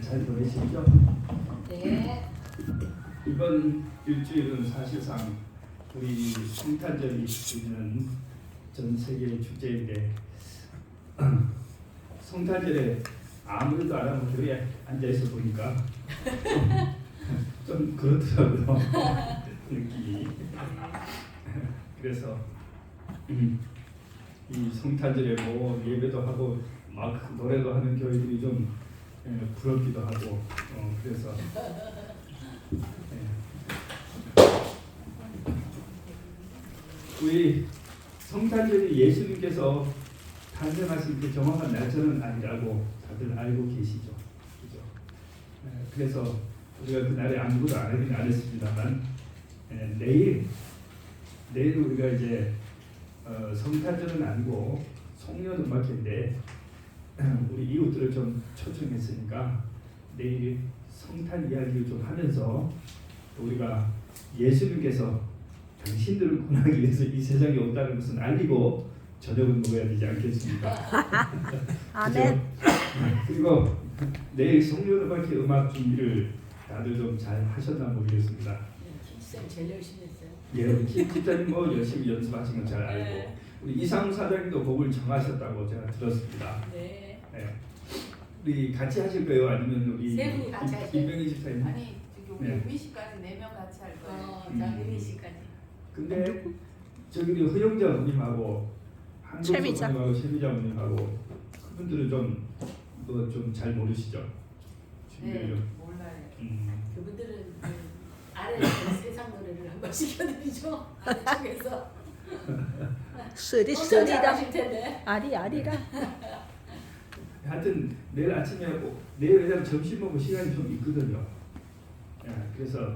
잘 보내시죠? 네. 이번 일주일은 사실상 우리 성탄절이 있는 전 세계 축제인데 성탄절에 아무것도 안 하고 교회에 앉아있어 보니까 좀 그렇더라고요. 느낌이. 그래서 이 성탄절에 뭐 예배도 하고 막 노래도 하는 교회들이 좀 부럽기도 하고 그래서 우리 성탄절이 예수님께서 탄생하신 그 정확한 날짜는 아니라고 다들 알고 계시죠, 그죠? 그래서 우리가 그날에 아무것도 안 하긴 안 했습니다만 내일 우리가 이제 성탄절은 아니고 송년음악회인데 우리 이웃들을 좀 초청했으니까 내일 성탄 이야기를 좀 하면서 우리가 예수님께서 당신들을 구원하기 위해서 이 세상에 온다는 것은 알리고 저녁은 먹어야 되지 않겠습니까? 아멘. 그리고 내일 송년음악회 음악 준비를 다들 좀 잘 하셨나 모르겠습니다. 김쌤 제일 열심히 했어요. 예, 김 집사님 뭐 열심히 연습하신 건 잘 알고 우리 이상우 사장님도 곡을 정하셨다고 제가 들었습니다. 네. 네. 우리 같이 하실 거예요? 아니면 우리 세 분이 같이 하셔요. 김병희 집사님? 아니 저기 우리 네. 우리 씨까지 4명 같이 할 거예요. 장민희 씨까지. 근데 저기 우리 허영자 어머님하고 한국수 최미자. 어머님하고 최미자 어머님하고 그분들은 좀 뭐 좀 잘 모르시죠? 네, 준비를. 몰라요. 그분들은 아래에서 세상 노래를 한번 시켜드리죠. 아래쪽에서. 쓰리 엄청 쓰리다. 잘하실 텐데. 아리라. 하여튼 내일 아침에 내일 왜냐면 점심 먹을 시간이 좀 있거든요. 예, 그래서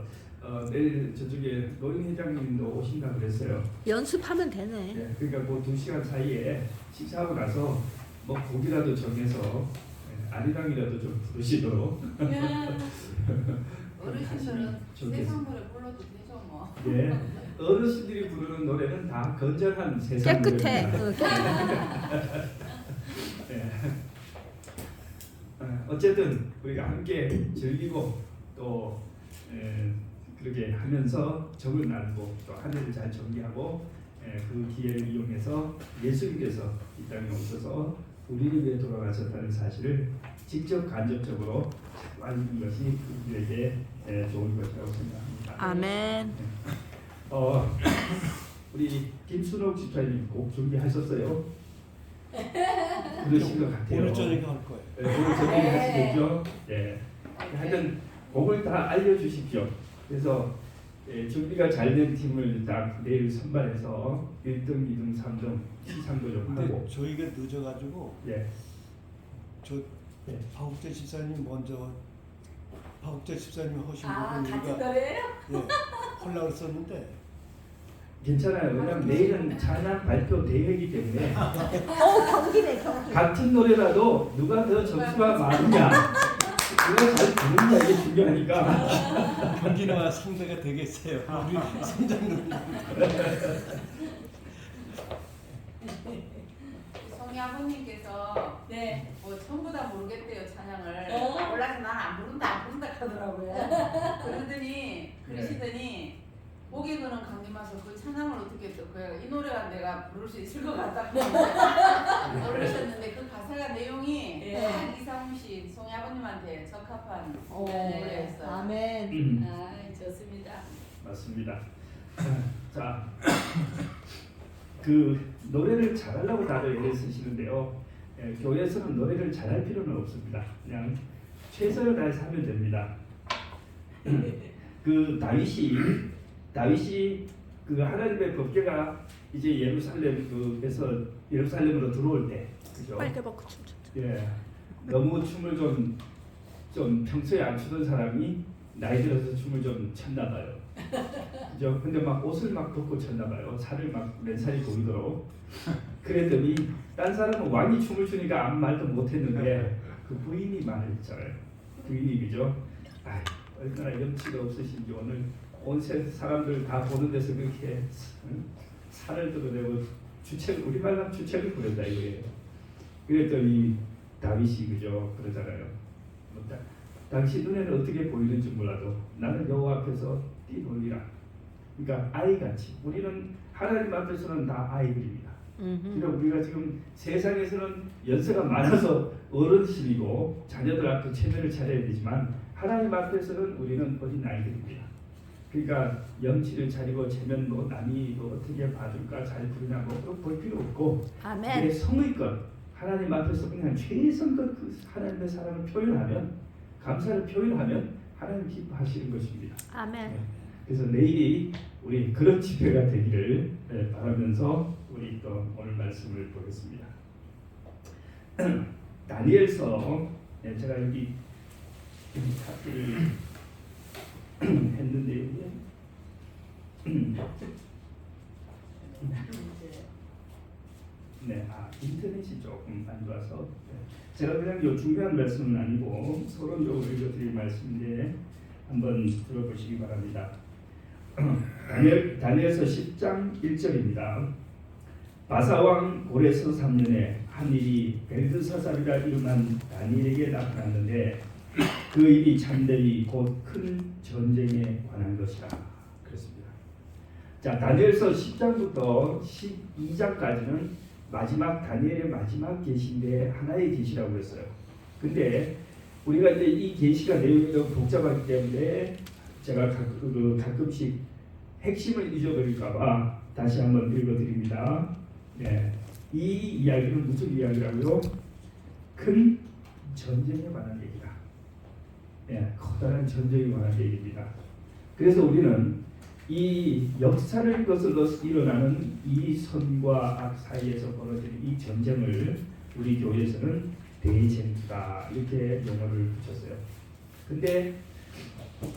내일 저쪽에 노인 회장님도 오신다고 그랬어요. 연습하면 되네. 예, 그러니까 뭐 2시간 사이에 식사하고 나서 뭐 곡이라도 정해서 아리랑이라도 좀 부르시도록. 어르신들은 좋겠습니다. 세상 노래 불러도 되죠 뭐. 예, 어르신들이 부르는 노래는 다 건전한 세상 깨끗해. 노래입니다. 예. 어쨌든 우리가 함께 즐기고 또 그렇게 하면서 적을 나누고 또 한 해를 잘 정리하고 그 기회를 이용해서 예수님께서 이 땅에 오셔서 우리를 위해 돌아가셨다는 사실을 직접 간접적으로 알리는 것이 우리에게 좋은 것이라고 생각합니다. 아멘. 우리 김순옥 집사님 곡 준비하셨어요? 그러신 것 같아요. 오늘 저녁에 할 거예요. 오늘 저녁에 하시겠죠? 네. 하여튼 곡을 다 알려주십시오. 그래서 준비가 잘 된 팀을 딱 내일 선발해서 1등, 2등, 3등 시상도 좀 근데 하고. 저희가 늦어가지고 예. 저 예. 박욱재 집사님 먼저 박욱재 집사님 하신 같은 부분이니까 노래예요? 예, 하려고 했었는데 괜찮아요. 왜냐면 내일은 찬양 발표 대회이기 때문에 경기네 경기. 같은 노래라도 누가 더 점수가 많으냐, 누가 잘 부르냐 이게 중요하니까. 경기나 상대가 되겠어요. 우리 선장님. 성희 아버님께서 네. 뭐 전부 다 모르겠대요 찬양을. 어? 몰라서 난 안 부른다 하더라고요. 그러시더니 목에 거는 강림 와서 그 찬양을 어떻게 또 이 노래가 내가 부를 수 있을 것 같다고 그러셨는데 그 가사가 내용이 예. 딱 이상훈 씨 성희 아버님한테 적합한 오. 노래였어요. 아멘. 좋습니다. 맞습니다. 자, 그 노래를 잘하려고 다들 애를 쓰시는데요. 교회에서는 노래를 잘할 필요는 없습니다. 그냥 최선을 다해서 하면 됩니다. 그 다윗이 그 하나님의 법궤가 이제 예루살렘에서 예루살렘으로 들어올 때, 그죠? 빨개 벗고 춤췄. 예, 너무 춤을 좀 평소에 안 추던 사람이 나이 들어서 춤을 좀 췄나 봐요. 그죠? 근데 막 옷을 막 벗고 췄나 봐요. 살을 막 맨살이 보이도록. 그랬더니 딴 사람은 왕이 춤을 추니까 아무 말도 못했는데 그 부인이 말했잖아요. 부인이 그죠? 아이, 얼마나 염치가 없으신지 오늘 온 사람들 다 보는 데서 그렇게 살을 드러내고 우리말로 주책을 부렸다 이거예요. 그랬더니 다윗이 그죠? 그러잖아요. 당신 눈에는 어떻게 보이는지 몰라도 나는 여호와 앞에서 뛰놀리라. 그러니까 아이같이 우리는 하나님 앞에서는 다 아이들입니다. 그러니까 우리가 지금 세상에서는 연세가 많아서 어른들이고 자녀들 앞에 체면을 차려야 되지만 하나님 앞에서는 우리는 어린 아이들입니다. 그러니까 염치를 차리고 체면 뭐 남이 뭐 어떻게 봐줄까 잘 부르냐 뭐 그런 볼 필요 없고 아멘. 성의껏 하나님 앞에서 그냥 최선껏 그 하나님의 사랑을 표현하면 감사를 표현하면 하나님 기뻐하시는 것입니다. 아멘. 그래서 내일이 우리 그런 집회가 되기를 바라면서 우리 또 오늘 말씀을 보겠습니다. 다니엘서 제가 여기 카피를 했는데 인터넷이 조금 안 좋아서 제가 그냥 요 중요한 말씀은 아니고 서론적으로 읽어드릴 말씀인데 한번 들어보시기 바랍니다. 다니엘서 10장 1절입니다. 바사왕 고레스 3년에 한 일이 벨드사살이라 이름한 다니엘에게 나타났는데 그 일이 참되이 곧 큰 전쟁에 관한 것이라 그랬습니다. 자, 다니엘서 10장부터 12장까지는 마지막 다니엘의 마지막 계시인데 하나의 계시라고 했어요. 근데 우리가 이제 이 계시가 내용이 너무 복잡하기 때문에 제가 가끔씩 핵심을 잊어버릴까봐 다시 한번 읽어드립니다. 네, 이 이야기는 무슨 이야기라고요? 큰 전쟁에 관한 얘기다. 네, 커다란 전쟁에 관한 얘기입니다. 그래서 우리는 이 역사를 거슬러서 일어나는 이 선과 악 사이에서 벌어지는 이 전쟁을 우리 교회에서는 대쟁투다 이렇게 용어를 붙였어요. 근데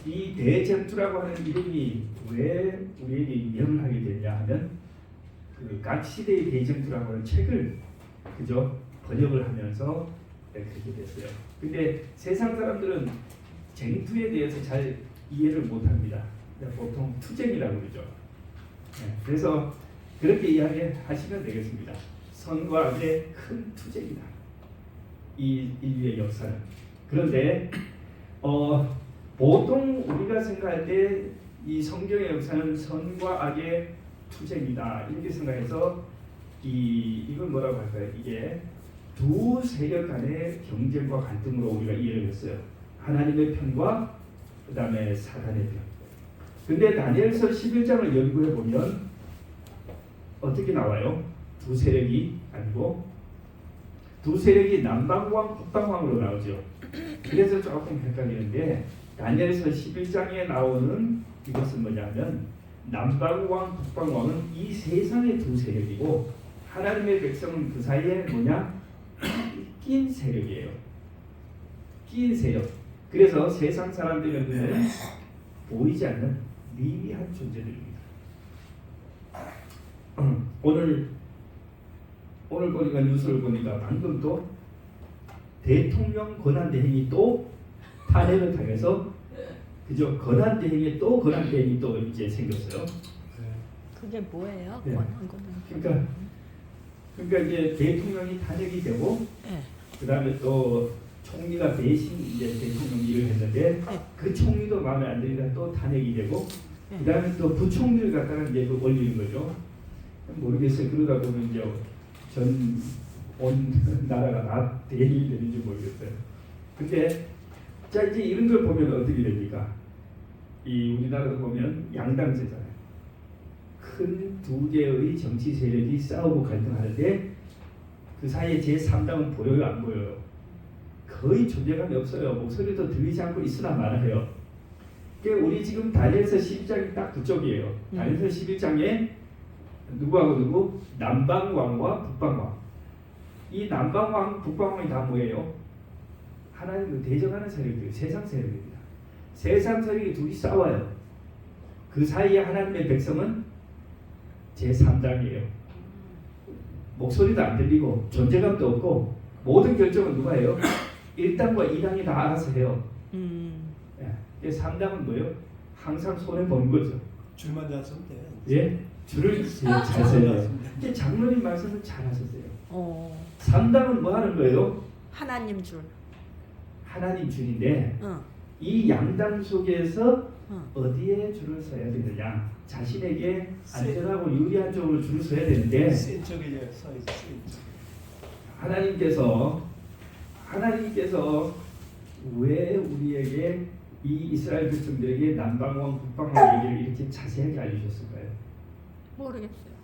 이 대쟁투라고 하는 이름이 왜 우리에게 유명하게 됐냐 하면 그 각 시대의 대쟁투라고 하는 책을 그저 번역을 하면서 그렇게 됐어요. 근데 세상 사람들은 쟁투에 대해서 잘 이해를 못합니다. 보통 투쟁이라고 그러죠. 그래서 그렇게 이야기하시면 되겠습니다. 선과 악의 큰 투쟁이다. 이 인류의 역사는. 그런데 보통 우리가 생각할 때 이 성경의 역사는 선과 악의 투쟁이다 이렇게 생각해서 이걸 뭐라고 할까요? 이게 두 세력 간의 경쟁과 갈등으로 우리가 이해를 했어요. 하나님의 편과 그 다음에 사단의 편. 근데 다니엘서 11장을 연구해 보면 어떻게 나와요? 두 세력이 아니고 두 세력이 남방왕, 북방왕으로 나오죠. 그래서 조금 헷갈리는데 다니엘서 11장에 나오는 이것은 뭐냐면 남방왕, 북방왕은 이 세상의 두 세력이고 하나님의 백성은 그 사이에 뭐냐? 낀 세력이에요. 낀 세력. 그래서 세상 사람들의 눈에는 보이지 않는 미미한 존재들입니다. 오늘 보니까 뉴스를 보니까 방금 또 대통령 권한대행이 또 탄핵을 당해서 그죠? 권한대행에 또 권한대행이 또 이제 생겼어요. 그게 뭐예요? 네. 권한 거는. 그러니까 이제 대통령이 탄핵이 되고 네. 그 다음에 또 총리가 대신 이제 대통령 일을 했는데 그 총리도 마음에 안 드니까 또 탄핵이 되고 그 다음에 또 부총리를 갖다가 이제 올리는 거죠. 모르겠어요. 그러다 보면 이제 온 나라가 다 대행이 되는지 모르겠어요. 근데 자 이제 이런 걸 보면 어떻게 됩니까? 이 우리나라도 보면 양당제잖아요. 큰 두 개의 정치 세력이 싸우고 갈등하는데 그 사이에 제3당은 보여요, 안 보여요? 거의 존재감이 없어요. 목소리도 들리지 않고 있으나 말아요. 그러니까 우리 지금 다니엘서 12장이 딱 그쪽이에요. 다니엘서 11장에 누구하고 누구? 남방왕과 북방왕. 이 남방왕, 북방왕이 다 뭐예요? 하나님을 대적하는 세력들, 세상 세력입니다. 세상 세력이 둘이 싸워요. 그 사이에 하나님의 백성은 제3당이에요. 목소리도 안 들리고 존재감도 없고 모든 결정은 누가 해요? 1당과 2당이 다 알아서 해요. 3당은 뭐예요? 항상 손해 보는 거죠. 줄만 잘 쓰면 돼요. 예? 줄을 잘 써요. 이제 장로님 말씀을 잘 하셨어요. 3당은 뭐 하는 거예요? 하나님 줄. 하나님 줄인데 응. 이 양당 속에서 응. 어디에 줄을 서야 되느냐? 자신에게 안전하고 유리한 쪽으로 줄을 서야 되는데 센 쪽에 서 있어. 센 쪽. 하나님께서 왜 우리에게 이 이스라엘 백성들에게 남방왕 북방왕 얘기를 이렇게 자세하게 알려줬을까요? 모르겠어요.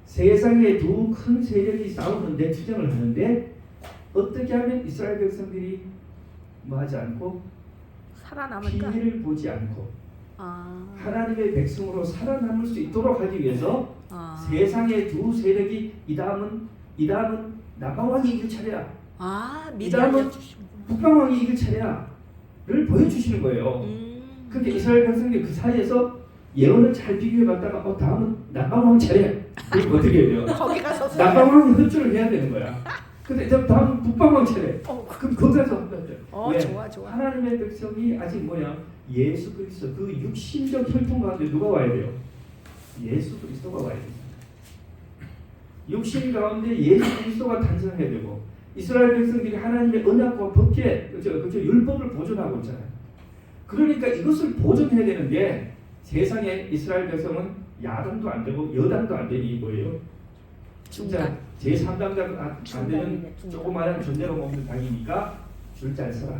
세상에 두 큰 세력이 싸우는데 투쟁을 하는데 어떻게 하면 이스라엘 백성들이 뭐 하지 않고 살아남을까? 피해를 보지 않고 아. 하나님의 백성으로 살아남을 수 있도록 하기 위해서 아. 세상의 두 세력이 이 다음은 남방왕이 이길 차례야, 아, 미리 이다음은 알려주시구나. 북방왕이 이길 차례야를 보여주시는 거예요. 그렇게 이스라엘 백성들이 그 사이에서 예언을 잘 비교해봤다가 다음은 남방왕 차례. 그럼 어떻게 해야 돼요? 거기 가서 남방왕이 협조를 해야 되는 거야. 근데 다음은 북방왕 차례. 그럼 거기 가서 합니다. 왜? 좋아 좋아. 하나님의 백성이 아직 뭐야? 예수 그리스도 그 육신적 혈통 가운데 누가 와야 돼요? 예수 그리스도가 와야 됩니다. 육신 가운데 예수 그리스도가 탄생해야 되고 이스라엘 백성들이 하나님의 언약과 법계, 그죠? 율법을 보존하고 있잖아요. 그러니까 이것을 보존해야 되는데 세상에 이스라엘 백성은 야당도 안 되고 여당도 안 되니 뭐예요? 진짜 제3당자도 안 되는 조그마한 존재감 없는 당이니까 줄 잘 서라.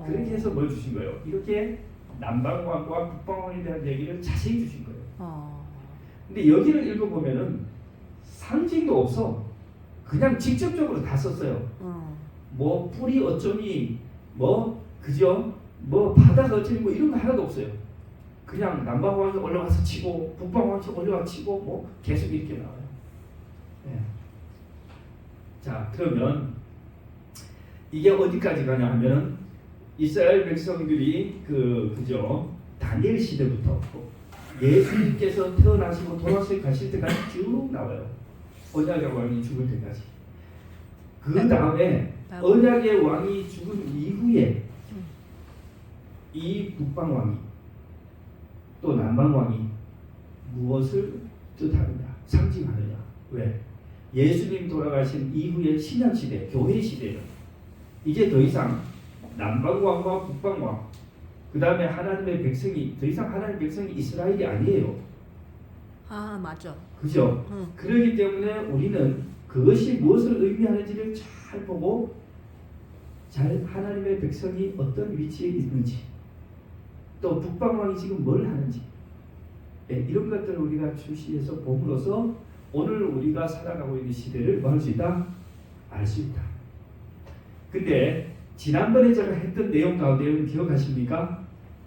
그렇게 해서 뭘 주신 거예요? 이렇게 남방왕과 북방왕에 대한 얘기를 자세히 주신 거예요. 근데 여기를 읽어보면은 상징도 없어. 그냥 직접적으로 다 썼어요. 뭐 뿔이 어쩌니, 뭐 그죠? 뭐 바다가 어쩌니 뭐 이런 거 하나도 없어요. 그냥 남방왕이 올라가서 치고 북방왕이 올라가 치고 뭐 계속 이렇게 나와요. 네. 자, 그러면 이게 어디까지 가냐 하면은 이스라엘 백성들이 그죠? 다니엘 시대부터 예수님께서 태어나시고 돌아서 가실 때까지 쭉 나와요. 언약의 왕이 죽을 때까지. 그 다음에 언약의 왕이 죽은 이후에 이 북방 왕이 또 남방 왕이 무엇을 뜻하느냐, 상징하느냐? 왜? 예수님 돌아가신 이후의 신약 시대, 교회 시대는 이제 더 이상 남방 왕과 북방 왕, 그 다음에 하나님의 백성이 더 이상 하나님의 백성이 이스라엘이 아니에요. 아 맞아. 그죠? 그렇기 때문에 우리는 그것이 무엇을 의미하는지를 잘 보고 잘 하나님의 백성이 어떤 위치에 있는지 또 북방왕이 지금 뭘 하는지 이런 것들을 우리가 주시해서 봄으로써 오늘 우리가 살아가고 있는 시대를 뭐 할 수 있다? 알 수 있다. 근데 지난번에 제가 했던 내용 가운데 기억하십니까?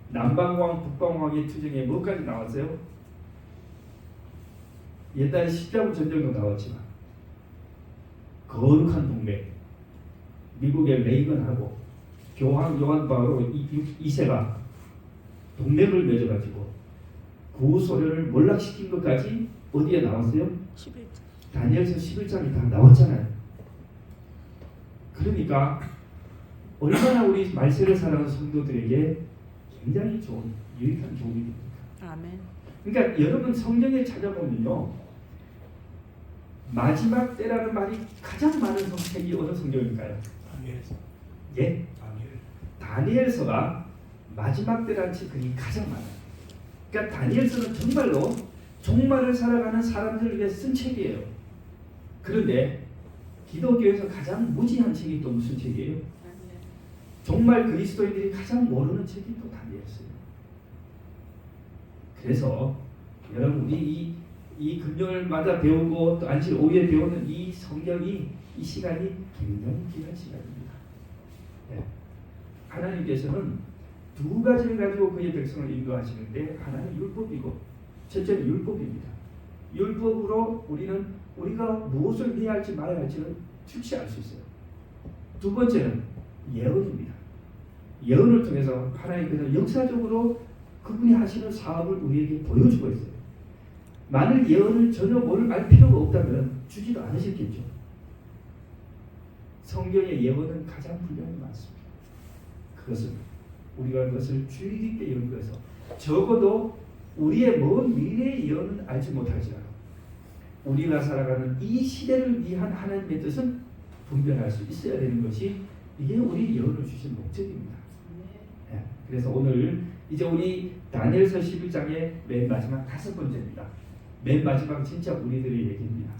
남방왕, 북방왕의 투쟁에 뭐까지 나왔어요? 옛날에 십자군 전쟁도 나왔지만 거룩한 동맹, 미국의 레이건하고 교황 요한 바오로 2세가 동맹을 맺어가지고 구소련을 몰락시킨 것까지 어디에 나왔어요? 11장. 다니엘서 11장이 다 나왔잖아요. 그러니까 얼마나 우리 말세를 살아가는 성도들에게 굉장히 좋은 유익한 도움이 됩니다. 아멘. 그러니까 여러분 성경에 찾아보면요, 마지막 때라는 말이 가장 많은 책이 어느 성경일까요? 다니엘서. 예? 다니엘. 다니엘서가 마지막 때라는 책이 가장 많아요. 그러니까 다니엘서는 정말로 종말을 살아가는 사람들을 위해 쓴 책이에요. 그런데 기독교에서 가장 무지한 책이 또 무슨 책이에요? 정말 그리스도인들이 가장 모르는 책이 또 다니엘서예요. 그래서 여러분 우리 이 금요일마다 배우고 또 안식 오후에 배우는 이 성경이 이 시간이 굉장히 귀한 시간입니다. 네. 하나님께서는 두 가지를 가지고 그의 백성을 인도하시는데 하나는 율법이고 첫째는 율법입니다. 율법으로 우리가 무엇을 해야 할지 말아야 할지는 즉시 알 수 있어요. 두 번째는 예언입니다. 예언을 통해서 하나님께서 역사적으로 그분이 하시는 사업을 우리에게 보여주고 있어요. 만일 예언을 전혀 알 필요가 없다면 주지도 않으셨겠죠. 성경의 예언은 가장 분량이 많습니다. 그것은 우리가 그것을 주의 깊게 연구해서 적어도 우리의 먼 미래의 예언은 알지 못하지만 우리가 살아가는 이 시대를 위한 하나님의 뜻은 분별할 수 있어야 되는 것이 이게 우리 예언을 주신 목적입니다. 예, 그래서 오늘 이제 우리 다니엘서 11장의 맨 마지막 5번째입니다. 맨 마지막 진짜 우리들의 얘기입니다.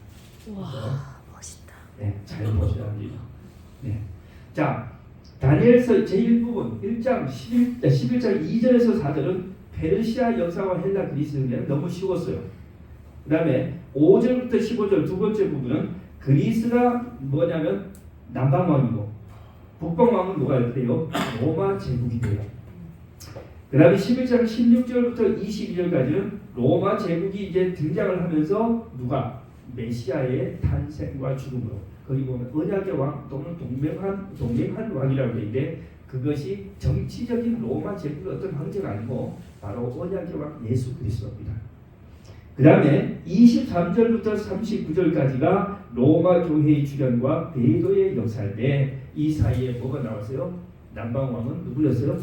와 멋있다. 네, 잘 보셔야 합니다. 네. 자, 다니엘서 제1부분 1장 11장 2절에서 4절은 페르시아 역사와 헬라 그리스 등에는 너무 쉬웠어요. 그 다음에 5절부터 15절 두 번째 부분은 그리스가 뭐냐면 남방왕이고 북방왕은 누가 돼요? 로마 제국이 돼요. 그 다음에 11장 16절부터 22절까지는 로마 제국이 이제 등장을 하면서 누가? 메시아의 탄생과 죽음으로 거기 보면 언약의 왕 또는 동맹한 왕이라고 되어 있는데 그것이 정치적인 로마 제국의 어떤 황제가 아니고 바로 언약의 왕 예수 그리스도입니다. 그 다음에 23절부터 39절까지가 로마 교회의 주변과 베드로의 역사인데 이 사이에 뭐가 나왔어요? 남방왕은 누구였어요?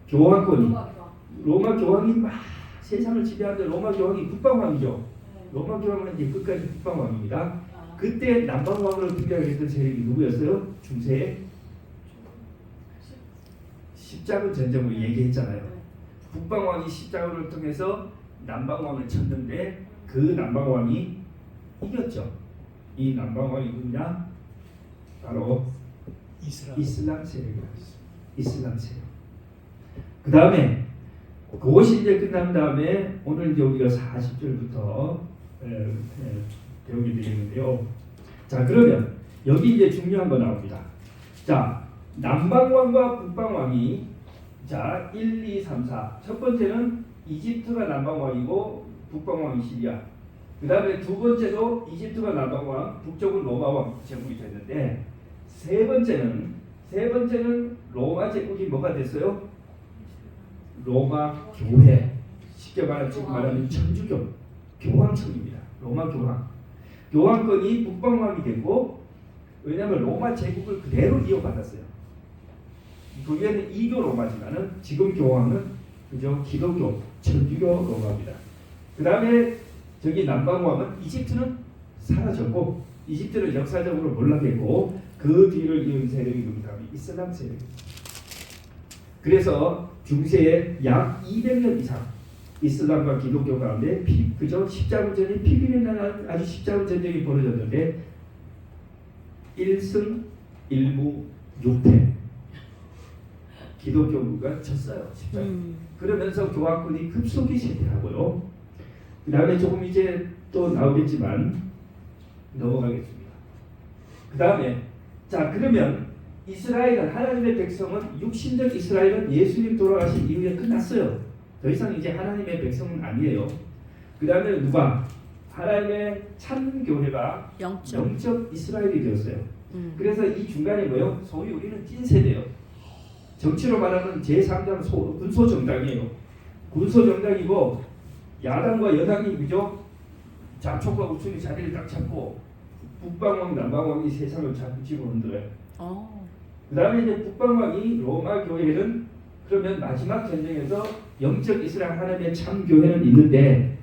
교황권이 로마 교황이 막 세상을 지배하는데 로마 교황이 북방왕이죠. 로마 교황은 이제 끝까지 북방왕입니다. 그때 남방왕으로 등장했던 세력이 누구였어요? 중세의 십자군 전쟁을 얘기했잖아요. 북방왕이 십자군을 통해서 남방왕을 쳤는데 그 남방왕이 이겼죠. 이 남방왕이 누구냐? 바로 이슬람 세력이었어요. 이슬람 세력. 그 다음에 그것이 이제 끝난 다음에 오늘 이제 우리가 40절부터 배우게 되겠는데요. 자, 그러면 여기 이제 중요한 거 나옵니다. 자, 남방왕과 북방왕이 자 1, 2, 3, 4. 첫 번째는 이집트가 남방왕이고 북방왕이 시리아. 그 다음에 두 번째도 이집트가 남방왕, 북쪽은 로마왕 제국이 됐는데 세 번째는 로마 제국이 뭐가 됐어요? 로마 교회. 쉽게 말하면 지금 말하는 천주교 교황청입니다. 로마 교황. 교황권이 북방왕이 됐고 왜냐하면 로마 제국을 그대로 이어받았어요. 그게는 이교 로마지만은 지금 교황은 그죠 기독교 천주교 로마입니다. 그 다음에 저기 남방왕은 이집트는 사라졌고 이집트는 역사적으로 몰락했고 그 뒤를 이은 세력이 누구다? 이슬람 세력. 그래서 중세에 약 200년 이상 이슬람과 기독교 가운데 그저 십자군전이 피비린내 나는 아주 십자군 전쟁이 벌어졌는데 1승 1무 6패 기독교가 졌어요. 그러면서 교황권이 급속히 쇠퇴하고요. 그 다음에 조금 이제 또 나오겠지만 넘어가겠습니다. 그 다음에 자 그러면 이스라엘은 하나님의 백성은 육신적 이스라엘은 예수님 돌아가신 이후에 끝났어요. 더 이상 이제 하나님의 백성은 아니에요. 그 다음에 누가? 하나님의 참 교회가 영적 이스라엘이 되었어요. 그래서 이 중간에 뭐요? 소위 우리는 찐세대요. 정치로 말하면 제3장 군소정당이에요. 군소정당이고 야당과 여당이 그죠? 좌초과 우측이 자리를 딱 잡고 북방왕 남방왕이 세상을 자꾸 집어 흔들어요. 그 다음에 이제 북방왕이 로마 교회는 그러면 마지막 전쟁에서 영적 이스라엘 하나님의 참 교회는 있는데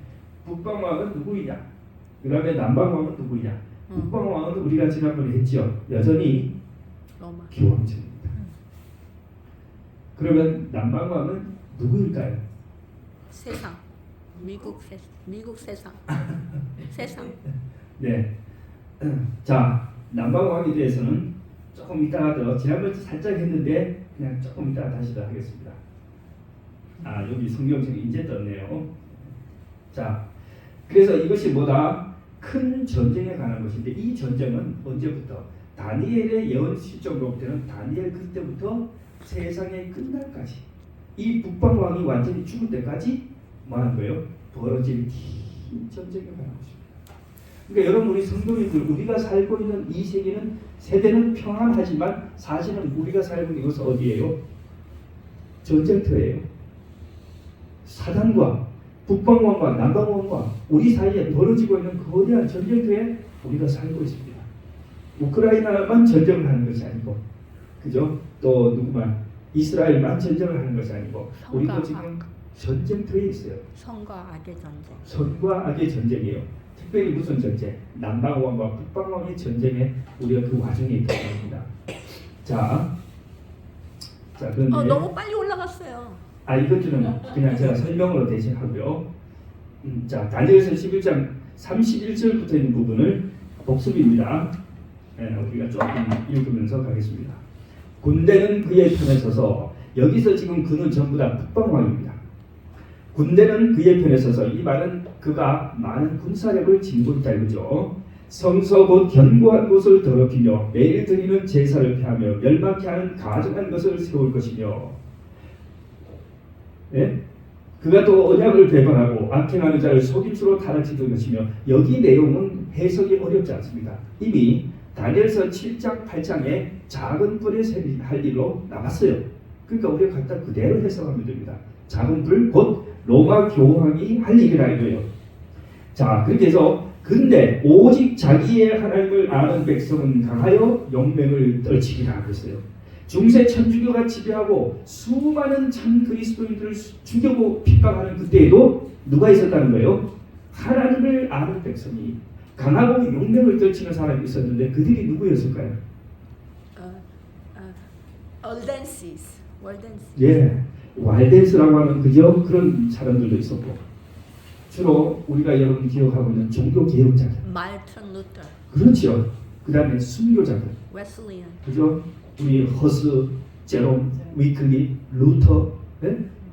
북방왕은 누구이냐? 그 다음에 남방왕은 누구이냐? 북방왕은 우리가 지난번에 했죠. 여전히 로마 교황청입니다. 그러면 남방왕은 누구일까요? 세상 미국 세상 세상. 네. 자 남방왕에 대해서는 조금 이따가 더 지난번에 살짝 했는데 그냥 조금 이따가 다시 더 하겠습니다. 아 여기 성경책이 이제 떴네요. 자 그래서 이것이 뭐다? 큰 전쟁에 관한 것인데 이 전쟁은 언제부터? 다니엘의 예언 시점으로부터는 다니엘 그때부터 세상의 끝날까지 이 북방왕이 완전히 죽을 때까지 뭐 하는 거예요? 벌어질 긴 전쟁에 관한 것입니다. 그러니까 여러분 우리 성도님들 우리가 살고 있는 이 세대는 평안하지만 사실은 우리가 살고 있는 이것은 어디예요? 전쟁터예요. 사단과 북방왕과 남방왕과 우리 사이에 벌어지고 있는 거대한 전쟁터에 우리가 살고 있습니다. 우크라이나만 전쟁을 하는 것이 아니고 그죠? 또 누구만 이스라엘만 전쟁을 하는 것이 아니고 우리도 지금 전쟁터에 있어요. 선과 악의 전쟁. 선과 악의 전쟁이에요. 특별히 무슨 전쟁? 남방왕과 북방왕의 전쟁에 우리가 그 와중에 있다고 합니다. 자, 그런데 너무 빨리 올라갔어요. 이것들은 그냥 제가 설명으로 대신 하고요. 자, 다니엘서 11장 31절부터 있는 부분을 복습입니다. 우리가 조금 읽으면서 가겠습니다. 군대는 그의 편에 서서, 여기서 지금 그는 전부 다 북방왕입니다. 군대는 그의 편에 서서, 이 말은 그가 많은 군사력을 지니고 있다 이거죠. 성서 곧 견고한 곳을 더럽히며 매일 드리는 제사를 폐하며 멸망케 하는 가증한 것을 세울 것이며, 예? 그가 또 언약을 배반하고 악행하는 자를 속임수로 타락시킬 것이며, 여기 내용은 해석이 어렵지 않습니다. 이미 다니엘서 7장 8장에 작은 불에 할 일로 나왔어요. 그러니까 우리가 갖다 그대로 해석하면 됩니다. 작은 불 곧 로마 교황이 할 일이라 이거예요. 자, 그렇게 해서 근데 오직 자기의 하나님을 아는 백성은 강하여 용맹을 떨치리라 그랬어요. 중세 천주교가 지배하고 수많은 참 그리스도인들을 죽이고 핍박하는 그때에도 누가 있었다는 거예요? 하나님을 아는 백성이 강하고 용맹을 떨치는 사람이 있었는데 그들이 누구였을까요? 월덴시스. 예, 왈덴스라고 하는 그런 사람들도 있었고, 주로 우리가 여러분 기억하고 있는 종교 개혁자들, 말튼 루터, 그렇죠. 그 다음에 순교자들, 웨슬리안, 그죠? 우리 허스, 제롬, 위클리, 루터,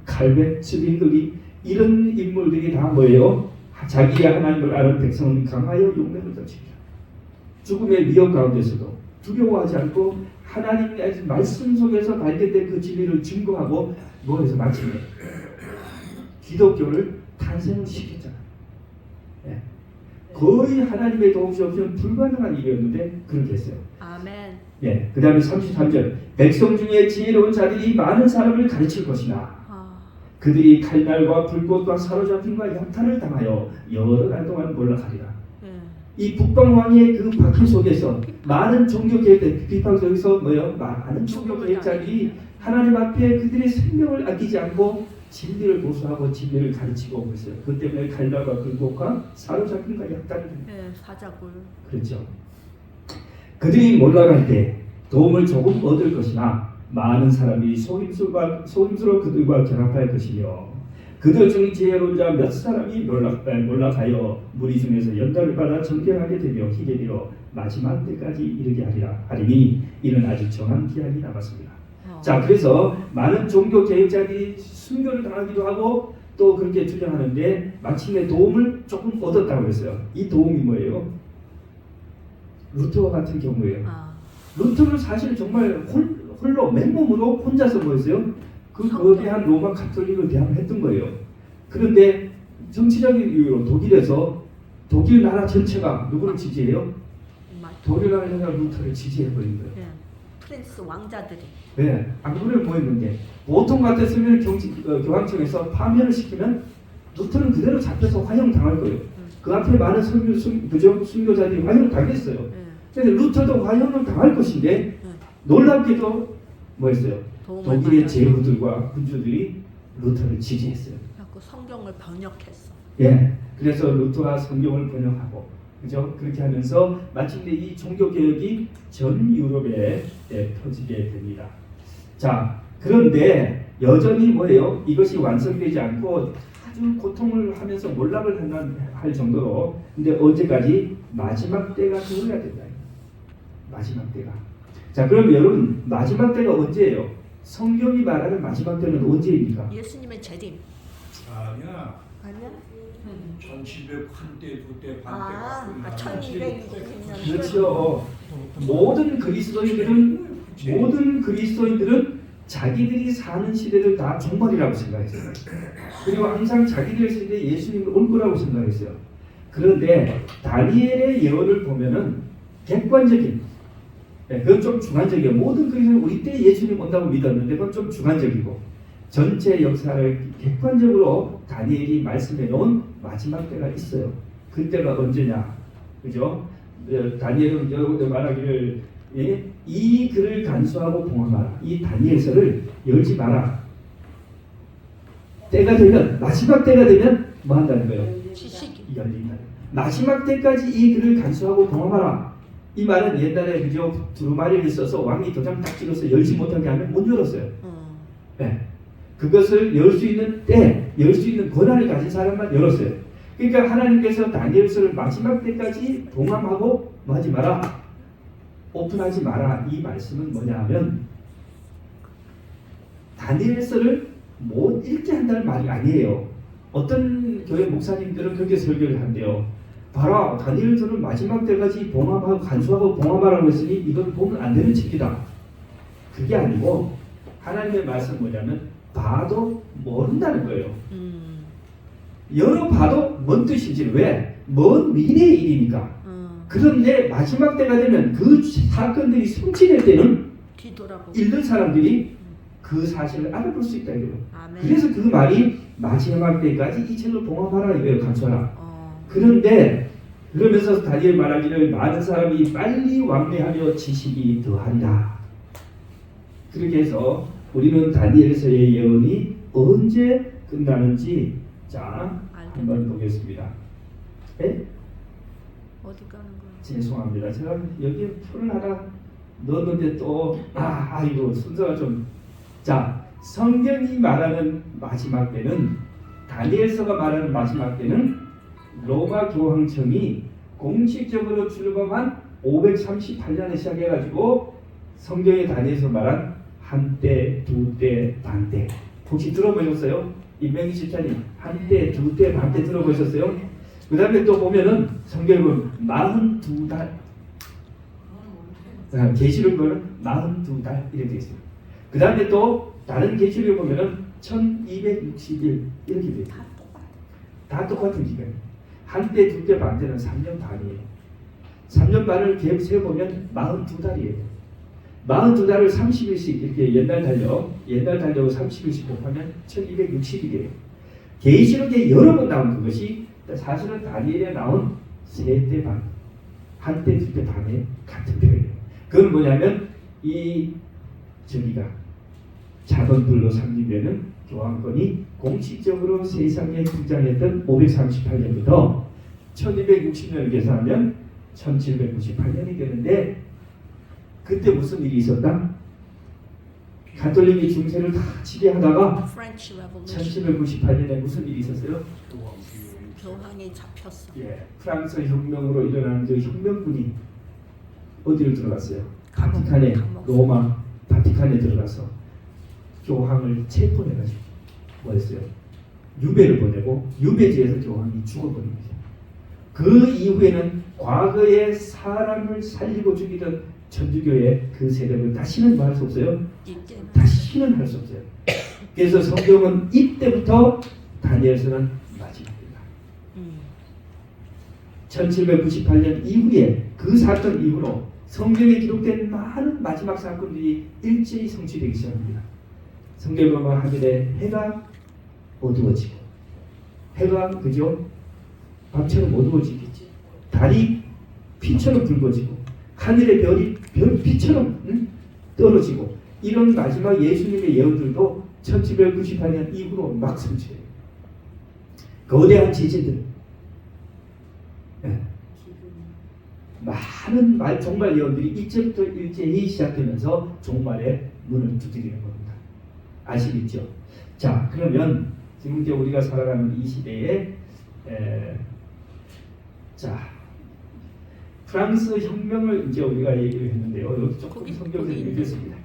칼벤, 스윙글리, 이런 인물들이 다 뭐예요? 자기의 하나님을 아는 백성은 강하여 용맹을 떨칩니다. 죽음의 위협 가운데서도 두려워하지 않고 하나님의 말씀 속에서 발견된 그 진리를 증거하고 뭐해서 마침내 기독교를 탄생을 시켰잖아요. 예. 거의 하나님의 도움이 없이는 불가능한 일이었는데 그렇게 했어요. 아멘. 예. 그 다음에 33절, 백성 중에 지혜로운 자들이 많은 사람을 가르칠 것이나 그들이 칼날과 불꽃과 사로잡힘과 약탈을 당하여 여러 날 동안 몰락하리라. 이 북방왕의 그 바퀴 속에서 많은 종교 계획들, 비판 속에서 많은 종교 계획자들이 하나님 앞에 그들의 생명을 아끼지 않고 진리를 고수하고 진리를 가르치고 오고 있어요. 그 때문에 칼날과 불꽃과 사로잡힘과 약탈을 사자굴. 그렇죠. 그들이 몰락할 때 도움을 조금 얻을 것이나 많은 사람이 속임수로 그들과 결합할 것이며, 그들 중 지혜로운 자 몇 사람이 몰락하여 무리 중에서 연단을 받아 정결하게 되며 희게 되어 마지막 때까지 이르게 하리니 이는 아직 정한 기한이 남았습니다. 자, 그래서 많은 종교 개혁자들이 순교를 당하기도 하고 또 그렇게 주장하는데 마침내 도움을 조금 얻었다고 했어요. 이 도움이 뭐예요? 루터와 같은 경우예요. 루터는 사실 정말 홀로 맨몸으로 혼자서 뭐였어요? 그 거대한 로마 가톨릭을 대항했던 거예요. 그런데 정치적인 이유로 독일에서 독일 나라 전체가 누구를 지지해요? 독일 나라 전체가 루터를 지지해버린 거예요. 프린스 왕자들이. 네, 안 그래도 뭐였는데 보통 같았으면 교황청에서 파면을 시키면 루터는 그대로 잡혀서 화형당할 거예요. 그 앞에 많은 순교자들이 화형을 당했어요. 그런데 루터도 화형을 당할 것인데 놀랍게도 뭐였어요? 독일의 제후들과 군주들이 루터를 지지했어요. 그래서 성경을 번역했어. 예, 그래서 루터가 성경을 번역하고, 그죠? 그렇게 하면서 마침내 이 종교 개혁이 전 유럽에 퍼지게 됩니다. 자, 그런데 여전히 뭐예요? 이것이 완성되지 않고 아주 고통을 하면서 몰락을 할 정도로, 근데 언제까지? 마지막 때가 되어야 된다. 마지막 때가. 자, 그럼 여러분 마지막 때가 언제예요? 성경이 말하는 마지막 때는 언제입니까? 예수님의 재림. 아니야. 1700 한때 두때 반때 1200년. 그렇죠. 모든 그리스도인들은 자기들이 사는 시대를 다 종말이라고 생각했어요. 그리고 항상 자기들 시대에 예수님이 올 거라고 생각했어요. 그런데 다니엘의 예언을 보면은 객관적인, 그건 좀 주관적이에요. 모든 그리스도는 우리 때 예수님 온다고 믿었는데 그건 좀 주관적이고, 전체 역사를 객관적으로 다니엘이 말씀해 놓은 마지막 때가 있어요. 그때가 언제냐, 그죠? 다니엘은 여러분들 말하기를 이 글을 간수하고 봉합하라. 이 다니엘서를 열지 마라. 때가 되면 마지막 때가 되면 뭐 한다는 거예요? 지식이. 열린다. 마지막 때까지 이 글을 간수하고 동함하라. 이 말은 옛날에 그죠 두루마리를 써서 왕이 도장 딱 찍어서 열지 못하게 하면 못 열었어요. 네. 그것을 열 수 있는 때, 열 수 있는 권한을 가진 사람만 열었어요. 그러니까 하나님께서 다니엘서를 마지막 때까지 동함하고 뭐 하지 마라, 오픈하지 마라. 이 말씀은 뭐냐 하면 다니엘서를 못 읽게 한다는 말이 아니에요. 어떤 교회 목사님들은 그렇게 설교를 한대요. 봐라, 다니엘서를 마지막 때까지 봉합하고 간수하고 봉합하라고 했으니 이건 보면 안 되는 책이다. 그게 아니고 하나님의 말씀은 뭐냐면 봐도 모른다는 거예요. 열어봐도 뭔 뜻인지. 왜? 먼 미래의 일이니까. 그런데 마지막 때가 되면 그 사건들이 성취될 때는 뒤돌아보고. 읽는 사람들이 그 사실을 알아볼 수 있다 이거예요. 아멘. 그래서 그 말이 마지막 때까지 이 책을 봉합하라 이거예요. 간수하라. 어. 그런데 그러면서 다니엘 말하기를 많은 사람이 빨리 왕래하며 지식이 더하리라. 그렇게 해서 우리는 다니엘서의 예언이 언제 끝나는지 자 한번 보겠습니다. 네? 어디 가는 거야? 죄송합니다. 제가 여기 표를 하나 넣었는데 또 아이고 순서가 좀. 자, 성경이 말하는 마지막 때는, 다니엘서가 말하는 마지막 때는 로마 교황청이 공식적으로 출범한 538년에 시작해가지고 성경에 다니엘서 말한 한때, 두때, 반때. 혹시 들어보셨어요? 임명희 집사님 한때, 두때, 반때 들어보셨어요? 그 다음에 또 보면은 성경에 보면 42달, 계시록은 42달 이렇게 되어 있어요. 그 다음에 또 다른 계시록에 보면은 1260일 이렇게 되어 있어요. 다 똑같은 기간. 한때, 두때, 반때는 3년 반이에요. 3년 반을 계획 세워보면 42달이에요. 42달을 30일씩 이렇게 옛날 달력 30일씩 곱하면 1260일이에요. 계시록에 여러 번 나온 그것이 사실은 다니엘에 나온 세때 반, 한때, 두때 반의 같은 표현이에요. 그건 뭐냐면 이 저기가 작은 불로 삼기면은 교황권이 공식적으로 세상에 등장했던 538년부터 1260년을 계산하면 1798년이 되는데, 그때 무슨 일이 있었다? 가톨릭이 중세를 다 지배하다가 French Revolution. 1798년에 무슨 일이 있었어요? 교황이 잡혔어. 예, 프랑스 혁명으로 일어나는 그 혁명군이 어디를 들어갔어요? 감옥, 바티칸에, 감옥. 로마 바티칸에 들어가서 교황을 체포해가지고 뭐했어요? 유배를 보내고 유배지에서 교황이 죽어버린 거죠. 그 이후에는 과거에 사람을 살리고 죽이던 천주교의 그 세력을 다시는 뭐 할 수 없어요? 다시는 할 수 없어요. 그래서 성경은 이때부터 다니엘서는 마지막이다. 1798년 이후에 그 사건 이후로 성경에 기록된 많은 마지막 사건들이 일제히 성취되기 시작합니다. 성경에 보면 하늘에 해가 어두워지고, 해가 그죠? 밤처럼 어두워지겠지. 달이 피처럼 붉어지고, 하늘의 별이 별빛처럼 떨어지고, 이런 마지막 예수님의 예언들도 1798년 이후로 막 성취해요. 거대한 지진들, 많은 정말 예언들이 이제부터 일제히 시작되면서 종말의 문을 두드리는 겁니다. 아시겠죠? 자, 그러면 지금 이제 우리가 살아가는 이 시대에 자, 프랑스 혁명을 이제 우리가 얘기를 했는데요. 여기 조금 성경을 읽겠습니다.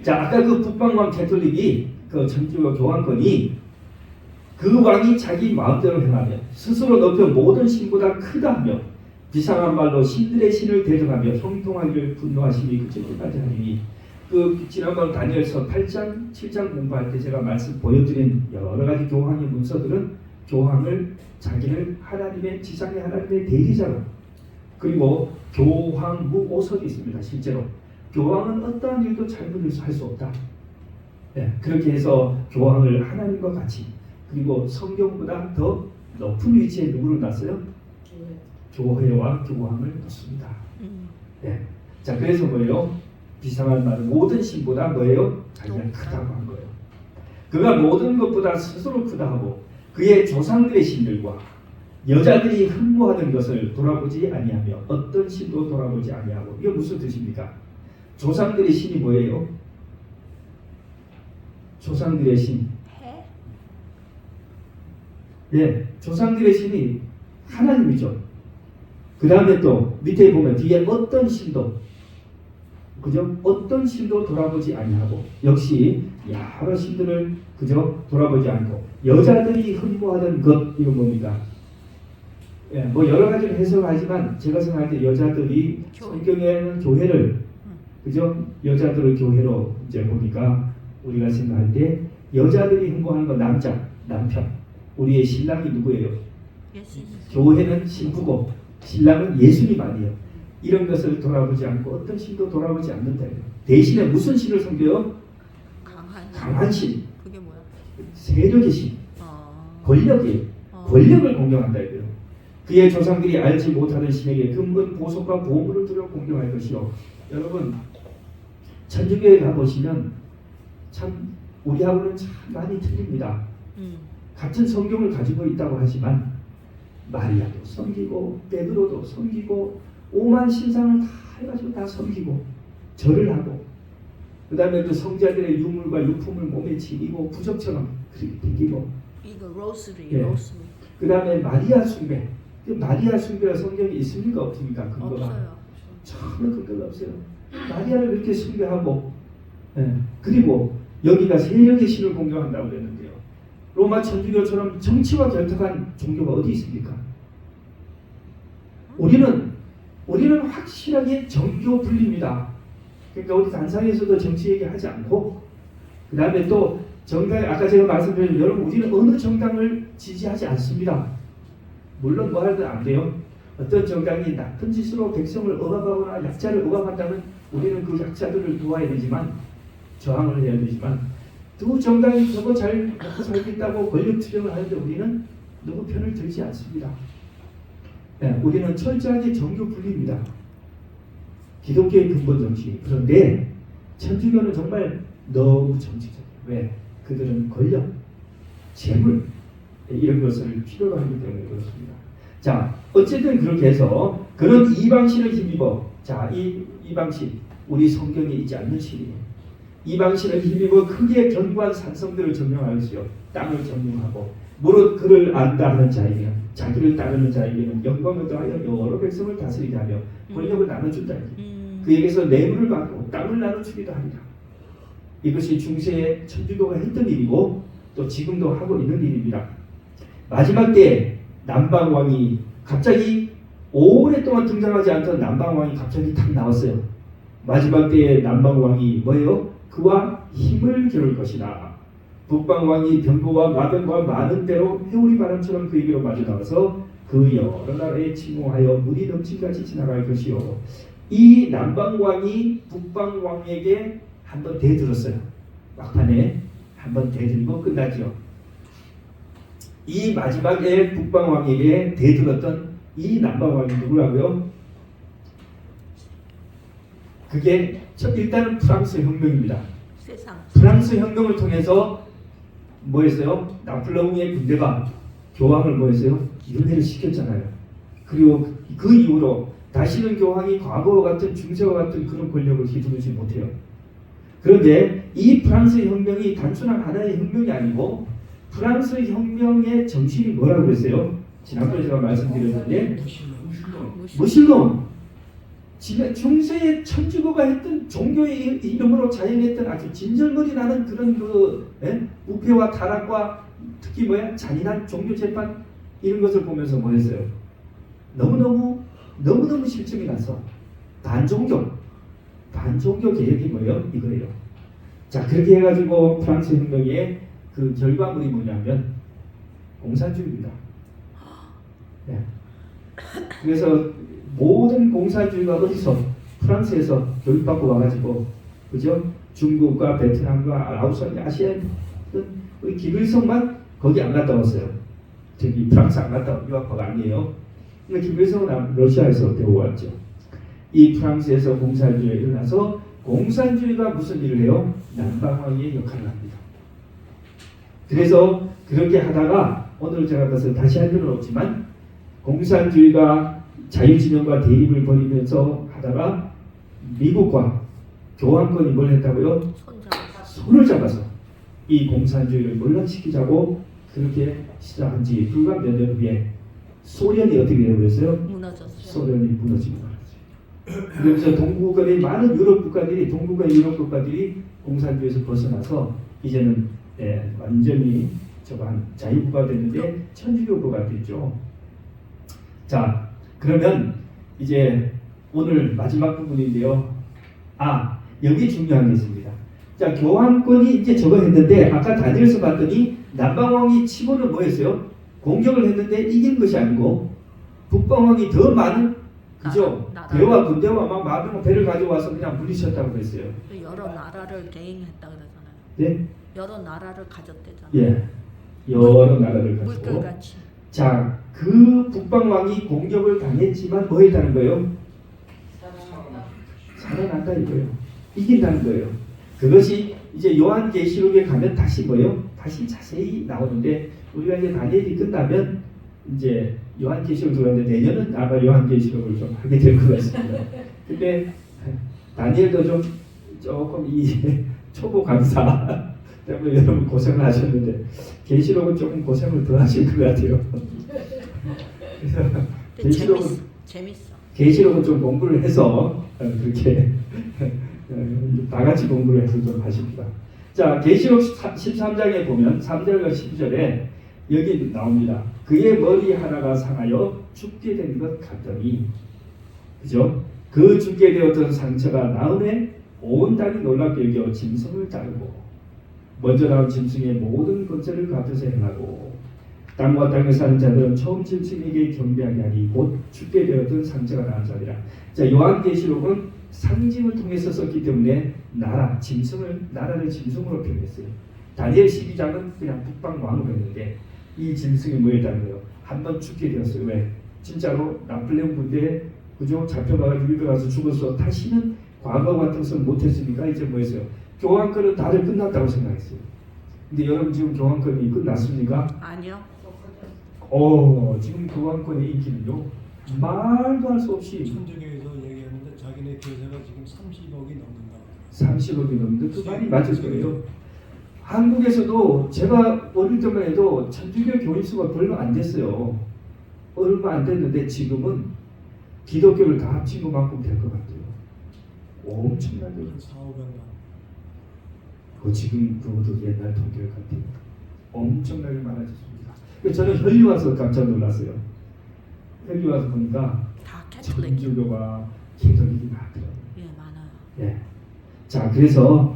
자, 아까 그 북방왕 가톨릭이 그 천주교 교황권이 그 왕이 자기 마음대로 행하며 스스로 높여 모든 신보다 크다 하며 비상한 말로 신들의 신을 대적하며 형통하기를 분노하시니 그때까지 하니, 그 지난번 다니엘서 8장, 7장 공부할 때 제가 말씀 보여드린 여러 가지 교황의 문서들은 교황을 자기를 하나님의 지상의 하나님의 대리자로, 그리고 교황 무오설이 있습니다. 실제로 교황은 어떠한 일도 잘못할 수 없다. 네, 그렇게 해서 교황을 하나님과 같이, 그리고 성경보다 더 높은 위치에 누구를 놨어요? 교회와 교황을 놓습니다. 네. 자, 그래서 뭐예요? 비상한 말은 모든 신보다 뭐예요? 가장 크다고 한 거예요. 그가 모든 것보다 스스로 크다 하고 그의 조상들의 신들과 여자들이 흠모하던 것을 돌아보지 아니하며 어떤 신도 돌아보지 아니하고. 이게 무슨 뜻입니까? 조상들의 신이 뭐예요? 조상들의 신. 해? 예, 조상들의 신이 하나님이죠. 그 다음에 또 밑에 보면 뒤에 어떤 신도, 그죠? 어떤 신도 돌아보지 아니하고. 역시 여러 신들을 그죠? 돌아보지 않고 여자들이 흠모하던 것. 이건 뭡니까? 예, 뭐 여러 가지를 해석하지만 제가 생각할 때 여자들이 성경에는 교회를 그죠? 여자들을 교회로 이제 보니까 우리가 생각할 때 여자들이 흠모하는 건 남편. 우리의 신랑이 누구예요? 예수님. 교회는 신부고 신랑은 예수님 아니에요. 이런 것을 돌아보지 않고 어떤 신도 돌아보지 않는다. 대신에 무슨 신을 섬겨요? 강한 신. 그게 뭐야? 세력의 신. 권력이에요. 권력을 공경한다 이거예요. 그의 조상들이 알지 못하는 신에게 금은 보석과 보물을 들여 공경할 것이요. 여러분 천주교에 가보시면 참 우리하고는 참 많이 틀립니다. 같은 성경을 가지고 있다고 하지만 마리아도 섬기고 베드로도 섬기고 오만 신상을 다 해가지고 다 섬기고 절을 하고 그 다음에 그 성자들의 유물과 유품을 몸에 지니고 부적처럼 그렇게 댕기고 이거 로스리. 예. 그 다음에 마리아 숭배. 마리아 숭배가 성경에 있습니까 없습니까? 근거가 없어요. 전혀 근거가 없어요. 마리아를 그렇게 숭배하고 예. 그리고 여기가 세력의 신을 공경한다고 그랬는데요. 로마 천주교처럼 정치와 결탁한 종교가 어디 있습니까? 우리는 확실하게 정교 분리입니다. 그러니까 우리 단상에서도 정치 얘기하지 않고 그 다음에 또 정당 아까 제가 말씀드린 여러분 우리는 어느 정당을 지지하지 않습니다. 물론 뭐 하든 안 돼요. 어떤 정당이 나쁜 짓으로 백성을 억압하거나 약자를 억압한다면 우리는 그 약자들을 도와야 되지만 저항을 해야 되지만 두 정당이 저거 잘 먹고 살겠다고 권력 투쟁을 하는데 우리는 누구 편을 들지 않습니다. 네, 우리는 철저하게 정교 분리입니다. 기독교의 근본 정신. 그런데 천주교는 정말 너무 정치적이에요. 왜? 그들은 권력, 재물 이런 것을 필요로 하기 때문에 그렇습니다. 자, 어쨌든 그렇게 해서 그런 이방신을 힘입어. 자, 이 이방신 우리 성경에 있지 않는 신이에요. 이방신을 힘입어 크게 견고한 산성들을 점령하였어요. 땅을 점령하고 무릇 그를 안다 하는 자에게는 자기를 따르는 자에게는 영광을 더하여 여러 백성을 다스리게 하며 권력을 나눠준다. 그에게서 뇌물을 받고 땅을 나눠주기도 합니다. 이것이 중세의 천주교가 했던 일이고 또 지금도 하고 있는 일입니다. 마지막 때 남방왕이 갑자기 오랫동안 등장하지 않던 남방왕이 갑자기 탁 나왔어요. 마지막 때의 남방왕이 뭐예요? 그와 힘을 겨룰 것이다. 북방왕이 병거와 마병과 많은 대로 해오리 바람처럼 그에게로 마주 나와서 그 여러 나라에 침공하여 물이 넘치기까지 지나갈 것이요. 이 남방왕이 북방왕에게 한번 대들었어요. 막판에 한번 대들고 끝나죠. 이 마지막에 북방왕에게 대들었던 이 남방왕이 누구라고요? 그게 일단은 프랑스 혁명입니다. 세상. 프랑스 혁명을 통해서 뭐했어요? 나폴레옹의 군대가 교황을 뭐했어요? 윤회를 시켰잖아요. 그리고 그 이후로 다시는 교황이 과거와 같은 중세와 같은 그런 권력을 휘두르지 못해요. 그런데 이 프랑스 혁명이 단순한 하나의 혁명이 아니고 프랑스 혁명의 정신이 뭐라고 그랬어요? 지난번에 제가 말씀드렸는데 무신론. 중세의 천주교가 했던 종교의 이름으로 자행했던 아주 진절머리 나는 그런 부패와 타락과 특히 잔인한 종교 재판 이런 것을 보면서 뭐했어요? 너무너무 실증이 나서 반종교 개혁이 뭐예요? 이거예요. 자, 그렇게 해가지고 프랑스 혁명의 그 결과물이 뭐냐면 공산주의입니다. 네. 그래서 모든 공산주의가 어디서? 프랑스에서 교육받고 와가지고 그죠? 중국과 베트남과 라오스, 아시아 우리 김일성만 거기 안 갔다 왔어요. 저기 프랑스 안 갔다 유학파가 아니에요. 근데 김일성은 러시아에서 배워왔죠. 이 프랑스에서 공산주의가 일어나서 공산주의가 무슨 일을 해요? 남방왕의 역할을 합니다. 그래서 그렇게 하다가 오늘 제가 그것을 다시 할 필요는 없지만 공산주의가 자유진영과 대립을 벌이면서 하다가 미국과 교황권이 뭘 했다고요? 손잡아. 손을 잡아서 이 공산주의를 물러시키자고 그렇게 시작한 지 불과 몇 년 후에 소련이 어떻게 되어버렸어요? 무너졌어요. 소련이 무너지고 말았어요. 그래서 동구권의 많은 유럽 국가들이 동구권 유럽 국가들이 공산주의에서 벗어나서 이제는 완전히 저한 자유국가 됐는데 천주교국가 됐죠. 자, 그러면 이제 오늘 마지막 부분인데요. 여기 중요한 게 있습니다. 자, 교황권이 이제 저거 했는데 아까 다니엘서 봤더니 남방왕이 치고는 뭐였어요? 공격을 했는데 이긴 것이 아니고 북방왕이 더 많은 그죠? 배와 군대와 막 많은 배를 가져와서 그냥 물리쳤다고 그랬어요. 여러 나라를 대행했다 그러잖아요. 네? 여러 나라를 가졌대잖아요. 예. 여러 나라를 가지고. 물결같이. 자, 그 북방왕이 공격을 당했지만 뭐 했다는 거예요? 살아난다 이거예요. 이긴다는 거예요. 그것이 이제 요한계시록에 가면 다시 뭐예요? 다시 자세히 나오는데 우리가 이제 다니엘이 끝나면 이제 요한계시록 들어가는데 내년은 아마 요한계시록을 좀 하게 될 것 같습니다. 근데 다니엘도 좀 조금 이 초보 강사 때문에 여러분 고생을 하셨는데 계시록은 조금 고생을 더 하실 것 같아요. 그래서 계시록은 재밌어. 계시록은 좀 공부를 해서 그렇게 다 같이 공부를 해서 좀 하십니다. 자, 계시록 13장에 보면 3절과 10절에 여기 나옵니다. 그의 머리 하나가 상하여 죽게 된 것 같더니, 그죠? 그 죽게 되었던 상처가 나음에 온 땅이 놀랍게 여겨 짐승을 자르고 먼저 나온 짐승의 모든 것들을 갚아서 행하고 땅과 땅에 사는 자들은 처음 짐승에게 경배하게 하니 곧 죽게 되었던 상처가 나은 자들이라. 자, 요한계시록은 상징을 통해서 썼기 때문에 나라를 짐승으로 표현했어요. 다니엘 12장은 그냥 북방왕으로 했는데 이 짐승이 뭐였다는 거예요? 한번 죽게 되었어요. 왜? 진짜로 나폴레옹 군대에 그죠? 잡혀가지고 유배 가서 죽어서 다시는 과거 같은 것을 못했으니까 이제 뭐였어요? 교황권은 다들 끝났다고 생각했어요. 근데 여러분 지금 교황권이 끝났습니까? 아니요. 지금 교황권의 인기는요 말도 할 수 없이 천주교에서 얘기하는데 자기네 교세가 지금 30억이 넘는다고. 30억이 넘는데 그 말이 맞을 거예요. 한국에서도 제가 어릴 때만 해도 천주교 교인 수가 별로 안 됐어요. 얼마 안 됐는데 지금은 기독교를 다 합친 것만큼 될 것 같아요. 엄청나게. 4,500만. 지금 그것도 옛날 통계 같아요. 엄청나게 많아졌습니다. 저는 혈리 와서 깜짝 놀랐어요. 혈리 와서 보니까 다 캐톨릭. 천주교가 개독이 많더라고요. 예, 많아요. 예. 자, 그래서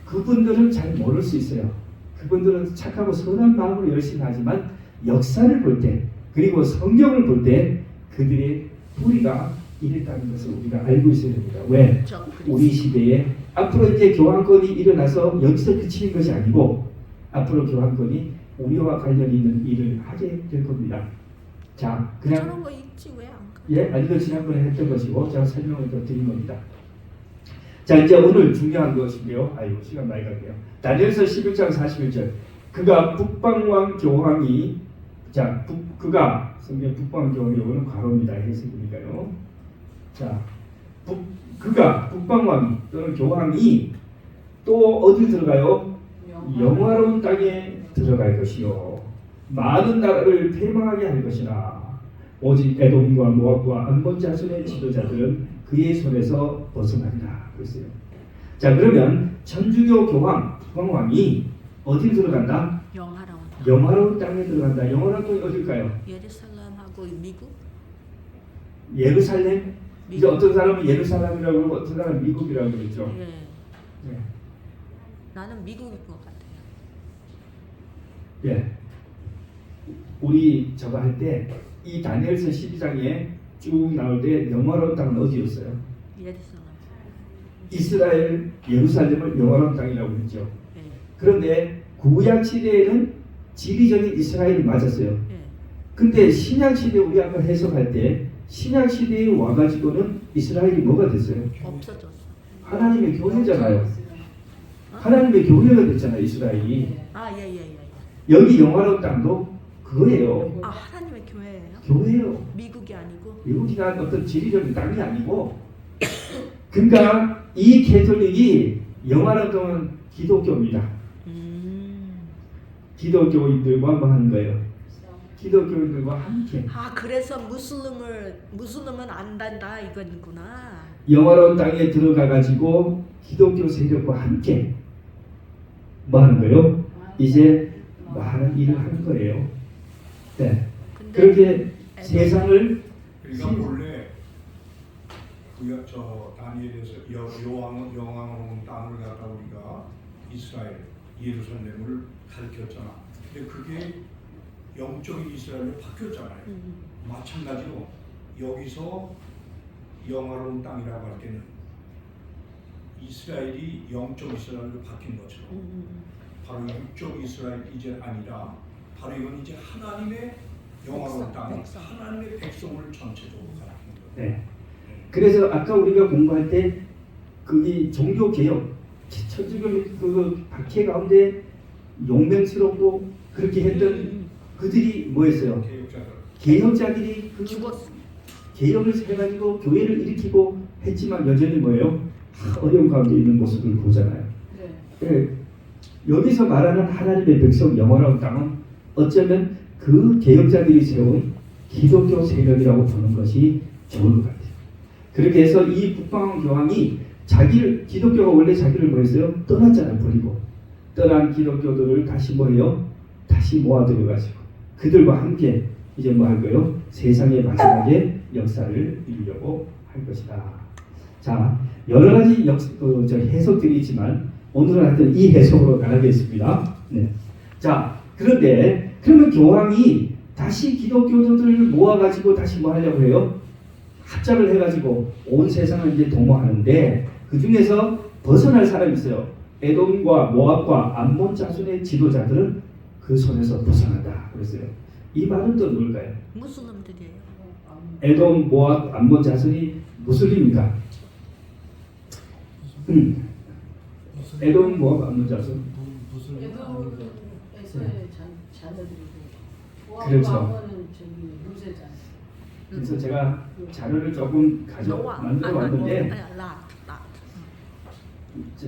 그분들은 잘 모를 수 있어요. 그분들은 착하고 선한 마음으로 열심히 하지만 역사를 볼 때 그리고 성경을 볼 때 그들의 뿌리가 이랬다는 것을 우리가 알고 있어야 됩니다. 왜? 우리 시대에 앞으로 이제 교황권이 일어나서 여기서 그치는 것이 아니고 앞으로 교황권이 우리와 관련 있는 일을 하게 될 겁니다. 자, 그냥 저런 거 있지 왜 안 가? 이거 지난번에 했던 것이고 제가 설명을 더 드린 겁니다. 자, 이제 오늘 중요한 것인데요. 시간 많이 갈게요. 다니엘서 11장 41절. 그가 북방왕 교황이 그가 성경 북방왕 교황이 오는 과거입니다. 해석이니까요. 자, 그가 북방왕이 또는 교황이 또 어디 들어가요? 영화로운 땅에 들어갈 것이요 많은 나라를 패망하게 할 것이나 오직 에돔과 모압과 암몬 자손의 지도자들은 그의 손에서 벗어나리라 그랬어요. 자, 그러면 천주교 교황 북방왕이 어디 들어간다? 영화로운 땅에 들어간다. 영화로운 땅이 어딜까요? 예루살렘하고 미국? 예루살렘? 미국. 이제 어떤 사람은 예루살렘이라고 하고 어떤 사람은 미국이라고 그러죠. 예. 네. 나는 미국일 것 같아요. 예. 우리 저거 할 때 이 다니엘서 12장에 쭉 나올 때 영화로운 땅은 어디였어요? 예루살렘. 이스라엘 예루살렘을 영화로운 땅이라고 그랬죠. 예. 그런데 구약 시대에는 지리적인 이스라엘이 맞았어요. 예. 근데 신약 시대 우리 아까 해석할 때 신약 시대에 와가지고는 이스라엘이 뭐가 됐어요? 없어졌어. 하나님의 교회잖아요. 하나님의 교회가 됐잖아요, 이스라엘이. 예예예. 여기 영화로운 땅도 그거예요. 아 하나님의 교회예요? 교회예요. 미국이 아니고. 미국이란 어떤 지리적인 땅이 아니고, 그러니까 이 캐톨릭이 영화로운 땅은 기독교입니다. 기독교인들과 뭐 하는 거예요? 기독교인들과 함께 아 그래서 무슬림은 안 단다 이거구나. 영화로운 땅에 들어가 가지고 기독교 세력과 함께 뭐 하는 거예요? 이제 많은 일을 하는 거예요. 네. 근데 그렇게 세상을 그러니까 원래 저 다니엘에서 영왕으로 땅을 갖다 우리가 이스라엘 예루살렘을 가르쳤잖아. 근데 그게 영적인 이스라엘로 바뀌었잖아요. 마찬가지로 여기서 영화로운 땅이라고 할 때는 이스라엘이 영적 이스라엘로 바뀐 것처럼 바로 육적 이스라엘 이제 아니라 바로 이건 이제 하나님의 영화로운 땅, 하나님의 백성을 전체적으로 가리키는 거예요. 네. 그래서 아까 우리가 공부할 때 그게 종교 개혁, 천주교 그 박해 가운데 용맹스럽고 그렇게 했던 그들이 뭐였어요? 개혁자들. 개혁자들이 그 죽었어. 개혁을 해가지고 교회를 일으키고 했지만 여전히 뭐예요? 어려운 가운데 있는 모습을 보잖아요. 네. 네. 여기서 말하는 하나님의 백성 영원한 땅은 어쩌면 그 개혁자들이 세운 기독교 세력이라고 보는 것이 좋은 것 같아요. 그렇게 해서 이 북방 교황이 기독교가 원래 자기를 뭐했어요? 떠났잖아요. 버리고 떠난 기독교들을 다시 뭐예요? 다시 모아들여가지고 그들과 함께 이제 뭐 할 거예요? 세상의 마지막에 역사를 이루려고 할 것이다. 자, 여러 가지 해석들이 있지만 오늘은 하여튼 이 해석으로 나가겠습니다. 네. 자, 그런데 그러면 교황이 다시 기독교도들을 모아가지고 다시 뭐 하려고 해요? 합작을 해가지고 온 세상을 이제 동호하는데 그 중에서 벗어날 사람이 있어요. 에돔과 모압과 암몬 자손의 지도자들은 그 손에서 벗어난다 그랬어요. 이 말은 또 뭘까요? 무슬림들이에요. 에돔, 모압, 암몬 자손이 무슬림인가? 에돔, 모압, 암몬 자손. 에도에서의 자녀들이고 그렇죠. 모압은 저기 루세잖아요. 그래서 제가 자료를 조금 만들어 왔는데 자,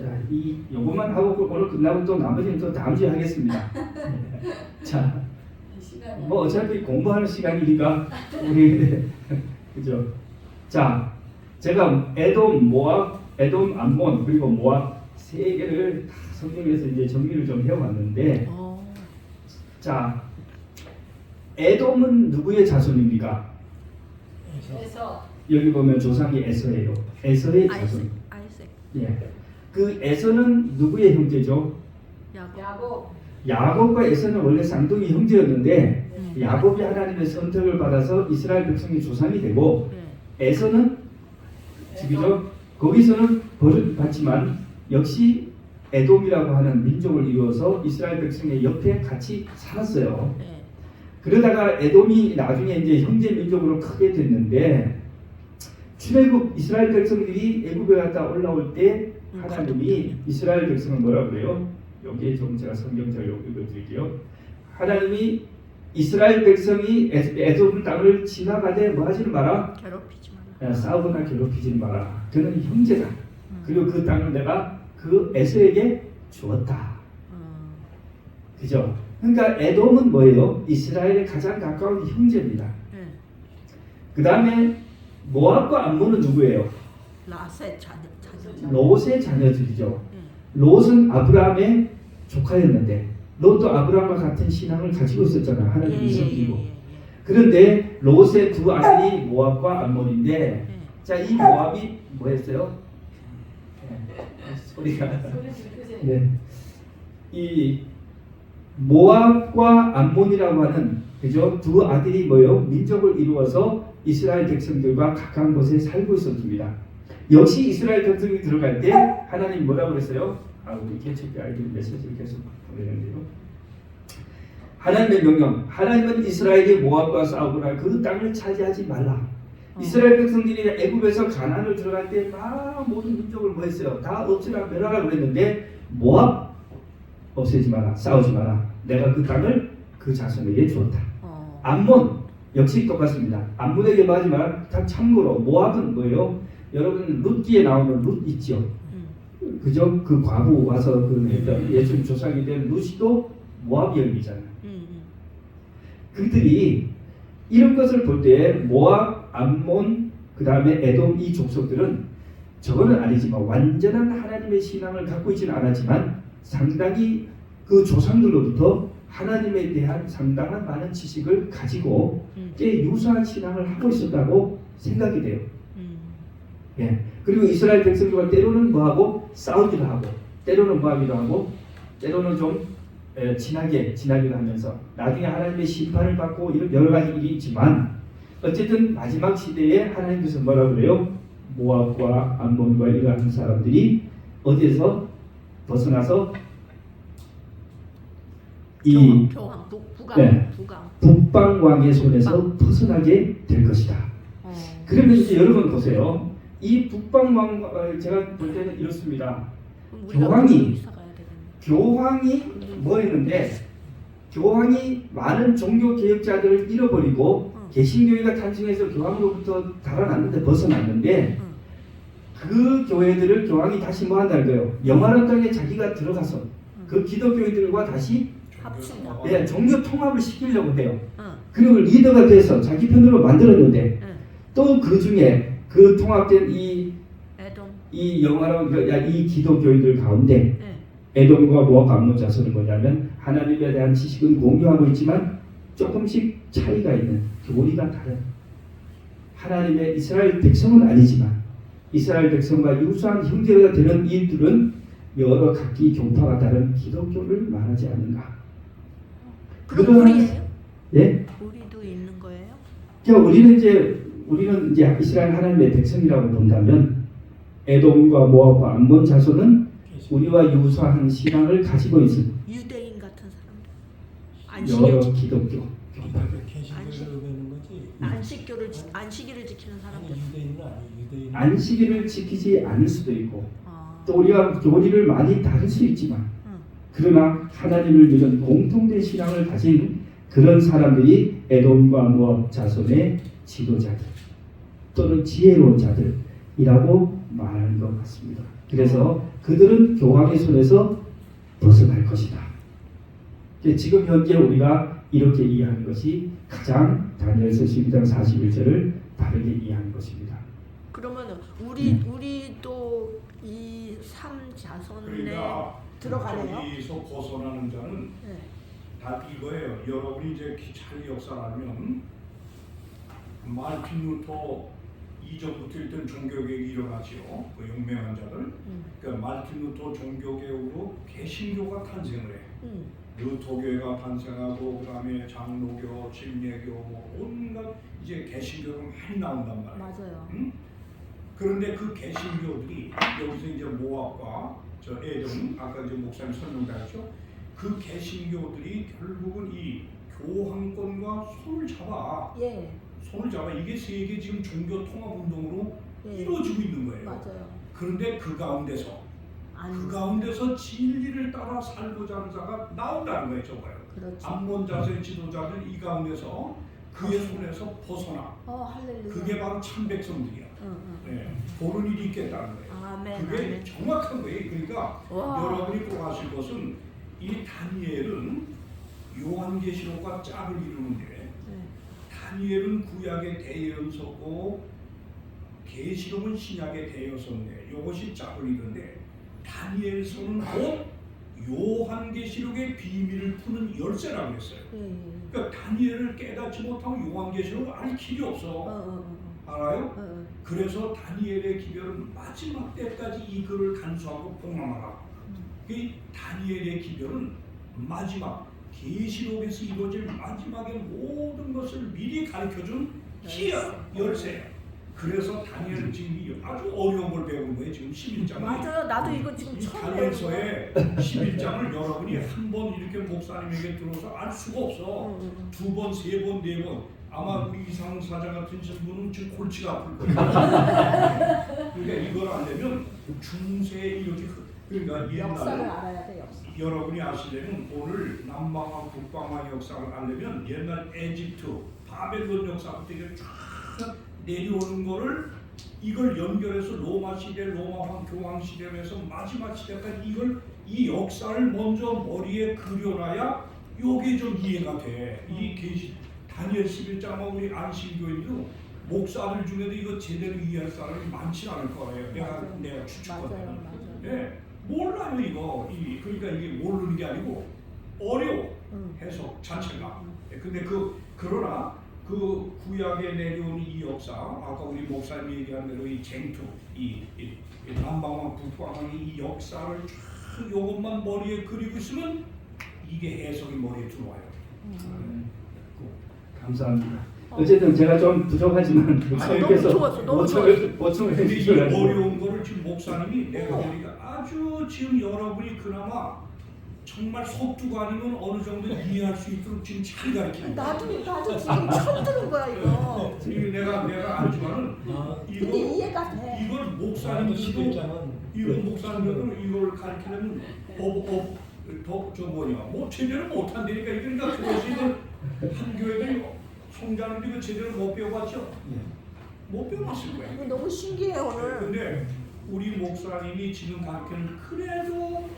요것만 하고 오늘 끝나고 또 나머지는 또 다음 주에 하겠습니다. 자, 시간이 뭐 어차피 공부하는 시간이니까 우리 그죠? 자, 제가 에돔, 모압, 에돔, 암몬 그리고 모압 세 개를 다 성경에서 이제 정리를 좀 해왔는데, 자, 에돔은 누구의 자손입니까? 그래서 여기 보면 조상이 에서예요. 에서의 자손. 아이색. 예. 그 에서는 누구의 형제죠? 야곱 야곱과 에서는 원래 쌍둥이 형제였는데 야곱이 하나님의 선택을 받아서 이스라엘 백성의 조상이 되고 에서는 지금죠 거기서는 벌을 받지만 역시 에돔이라고 하는 민족을 이루어서 이스라엘 백성의 옆에 같이 살았어요. 그러다가 에돔이 나중에 이제 형제 민족으로 크게 됐는데 출애굽 이스라엘 백성들이 애굽에 갔다 올라올 때 하나님이 이스라엘 백성을 뭐라 그래요? 여기에 좀 제가 성경적으로 읽어드릴게요. 하나님이 이스라엘 백성이 에돔 땅을 지나가되 뭐 하지 마라? 괴롭히지 마라. 싸우거나 괴롭히지 마라. 그는 형제다. 그리고 그 땅을 내가 그 에서에게 주었다. 그죠? 그러니까 에돔은 뭐예요? 이스라엘의 가장 가까운 형제입니다. 그 다음에 모압과 암몬은 누구예요? 라셋 자녀. 롯의 자녀들이죠. 롯은 아브라함의 조카였는데 롯도 아브라함과 같은 신앙을 가지고 있었잖아요. 하나님이 섬기고. 그런데 롯의 두 아들이 모압과 암몬인데 자, 이 모압이 뭐였어요? 소리가 네. 이 모압과 암몬이라고 하는 그죠? 두 아들이 뭐요? 민족을 이루어서 이스라엘 백성들과 가까운 곳에 살고 있었습니다. 역시 이스라엘 백성이 들어갈 때 하나님 뭐라고 그랬어요? 우리 개척교 아이들 메시지를 계속 보내는데요. 하나님의 명령, 하나님은 이스라엘이 모압과 싸우거나 그 땅을 차지하지 말라. 이스라엘 백성들이 애굽에서 가나안을 들어갈 때 막 모든 민족을 뭐 했어요? 다 없애라 멸하라 그랬는데 모압 없애지 마라, 싸우지 마라. 내가 그 땅을 그 자손에게 주었다. 어. 암몬 역시 똑같습니다. 암몬에게 말하지 마라. 다 참고로 모압은 뭐예요? 여러분 룻기에 나오는 룻 있죠. 그죠? 그 과부 와서 그 했던 예수님 조상이 된 룻이도 모압 열기잖아요. 그들이 이런 것을 볼 때 모압, 암몬, 그 다음에 에돔 이 족속들은 저거는 아니지만 완전한 하나님의 신앙을 갖고 있지는 않았지만 상당히 그 조상들로부터 하나님에 대한 상당한 많은 지식을 가지고 꽤 유사한 신앙을 하고 있었다고 생각이 돼요. 예. 그리고 이스라엘 백성들과 때로는 뭐하고 싸우기도 하고 때로는 뭐하기도 하고 때로는 좀 지나기도 하면서 나중에 하나님의 심판을 받고 이런 여러 가지 일이 있지만 어쨌든 마지막 시대에 하나님께서 뭐라 그래요? 모압과 암몬과 이러한 사람들이 어디에서 벗어나서 이 교황, 북강, 네. 북강. 북방 왕의 손에서 벗어나게 될 것이다. 그러면 이제 여러분 보세요. 이 북방 왕 제가 볼 때는 이렇습니다. 교황이 뭐 했는데 교황이 많은 종교 개혁자들을 잃어버리고 개신교회가 탄생해서 교황으로부터 달아났는데 벗어났는데 그 교회들을 교황이 다시 뭐 한다는 거예요. 영화로운 땅에 자기가 들어가서 그 기독교인들과 다시 합친다. 종교 통합을 시키려고 해요. 그리고 리더가 돼서 자기 편으로 만들었는데 또 그 중에 그 통합된 이 영화로운 이 기독교인들 가운데 에돔과 모압 암몬 자손은 뭐냐면 하나님에 대한 지식은 공유하고 있지만 조금씩 차이가 있는 교리가 다른 하나님의 이스라엘 백성은 아니지만 이스라엘 백성과 유사한 형제가 되는 이들은 여러 각기 교파가 다른 기독교를 말하지 않는가. 그럼 우리예요? 예? 우리도 있는 거예요? 그러니까 우리는 이제 이스라엘 하나님의 백성이라고 본다면 에돔과 모압과 암몬 자손은 우리와 유사한 신앙을 가지고 있는 유대인 같은 사람들. 여러 기독교 개신교를 배는 거지. 안식일을 지키는 사람들. 유대인은 아니 유대인. 안식일을 지키지 않을 수도 있고 또 우리가 교리를 많이 다를 수 있지만 그러나 하나님을 믿는 공통된 신앙을 가진 그런 사람들이 에돔과 모압 자손의 지도자들 또는 지혜로운 자들이라고 말하는 것 같습니다. 그래서 그들은 교황의 손에서 벗어날 것이다. 지금 현재 우리가 이렇게 이해하는 것이 가장 다니엘서 12장 41절을 바르게 이해하는 것입니다. 그러면 우리도 이 3자손에 그러니까 들어가네요. 저기서 벗어나는 자는 다 이거예요. 여러분이 이제 잘 역사를 알면 마르틴 루터 이전부터 일단 종교개혁이 일어나지요. 그 용맹한 자들. 그러니까 마르틴 루터 종교개혁으로 개신교가 탄생을 해. 루터교회가 탄생하고 그다음에 장로교, 침례교 뭐 온갖 이제 개신교가 많이 나온단 말이에요. 맞아요. 그런데 그 개신교들이 여기서 이제 모압과 저 에돔 아까 이제 목사님 설명하셨죠. 그 개신교들이 결국은 이 교황권과 손을 잡아. 손을 잡아. 이게 세계 지금 종교 통합 운동으로 이루어지고 있는 거예요. 맞아요. 그런데 그 가운데서 진리를 따라 살고자 하는 자가 나온다는 거예요. 저거요. 그렇죠. 암몬 자손의 지도자들 이 가운데서 그의 손에서 벗어나. 할렐루야. 그게 바로 참 백성들이야. 보는 일이 있겠다는 거예요. 아멘. 그게 아멘. 정확한 거예요. 그러니까 와. 여러분이 꼭 아실 것은 이 다니엘은 요한계시록과 짝을 이루는데 다니엘은 구약의 대예언서고 계시록은 신약의 대예언서인데 이것이 짝을 이루는데 다니엘서는 곧 요한계시록의 비밀을 푸는 열쇠라고 했어요. 그러니까 다니엘을 깨닫지 못하고 요한계시록을 알 길이 없어. 알아요? 그래서 다니엘의 기별은 마지막 때까지 이 글을 간수하고 봉함하라. 이 다니엘의 기별은 마지막 계시록에서 이루어질 마지막의 모든 것을 미리 가르쳐준 열쇠예요. 그래서 다니엘은 지금 아주 어려운 걸 배우는 거예요. 지금 11장. 맞아요. 나도 이거 지금 처음 다니엘서의 11장을 여러분이 한 번 이렇게 목사님에게 들어서 알 수가 없어. 두 번, 세 번, 네 번. 아마 우리 이상 사장 같은 분은 지금 골치가 아플 거예요. 그러니까 이걸 안 되면 중세에 이렇게 그러니까 역사를 옛날에 알아야 돼. 역사. 여러분이 아시려면 오늘 남방과 북방의 역사를 알려면 옛날 에집트, 바벨론 역사부터 이게 쫙 내려오는 거를 이걸 연결해서 로마 시대, 로마 교황 시대에서 마지막 시대까지 이걸 이 역사를 먼저 머리에 그려놔야 요게 좀 이해가 돼. 이 계시 다니엘 11장하고 우리 안식교인도 목사들 중에도 이거 제대로 이해할 사람이 많지 않을 거예요. 내가 추측하면. 맞아요. 예, 몰라요 이거. 그러니까 이게 모르는 게 아니고 어려워 해석 자체가. 예, 근데 그러나 그 구약에 내려온 이 역사, 아까 우리 목사님이 얘기한 대로 이 쟁투, 이 남방왕 북방왕의 이 역사를 쭉 요것만 머리에 그리고 있으면 이게 해석이 머리에 들어와요. 감사합니다. 어쨌든 제가 좀 부족하지만 목사님께서 좋았어. 너무 보충을 근데 이 해주셔가지고 어려운 거를 지금 목사님이 내가 보니까 아주 지금 여러분이 그나마 정말 속두가 아니면 어느 정도 이해할 수 있도록 지금 잘 가르치는 거야. 나도 지금 처음 들은 거야 이거. 지금 내가 알지만은 근데 이거 이해가 돼. 이걸 목사님들도 이걸 목사님들도 이걸 가르치려면 뭐 제대로 못한다니까 그러니까 그것이 이걸 한 교회들이 성장하는데 그 제대로 못 배워봤죠? 못 배워봤을 거예요. 이거 너무 신기해 오늘. 근데 우리 목사님이 지금 가르치는 그래도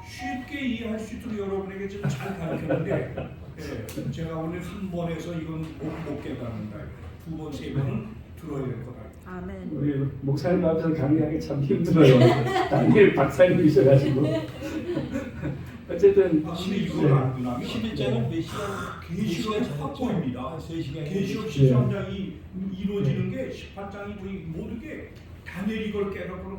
쉽게 이해할 수 있도록 여러분에게 지금 잘 가르쳤는데 예, 제가 오늘 한 번에서 이건 못 깨닫는다. 두 번, 세 번은 들어야 될 거다. 아멘. 우리 목사님 앞에서 강의하기 참 힘들어요. 다니엘 박사님이셔가지고 어쨌든 근데 이걸 알고 나면 11장은 몇 시간? 계시록이 확 보입니다. 3시간. 계시록 13장이 이루어지는 게 18장이 거의 모든 게 다니엘이 이걸 깨닫고는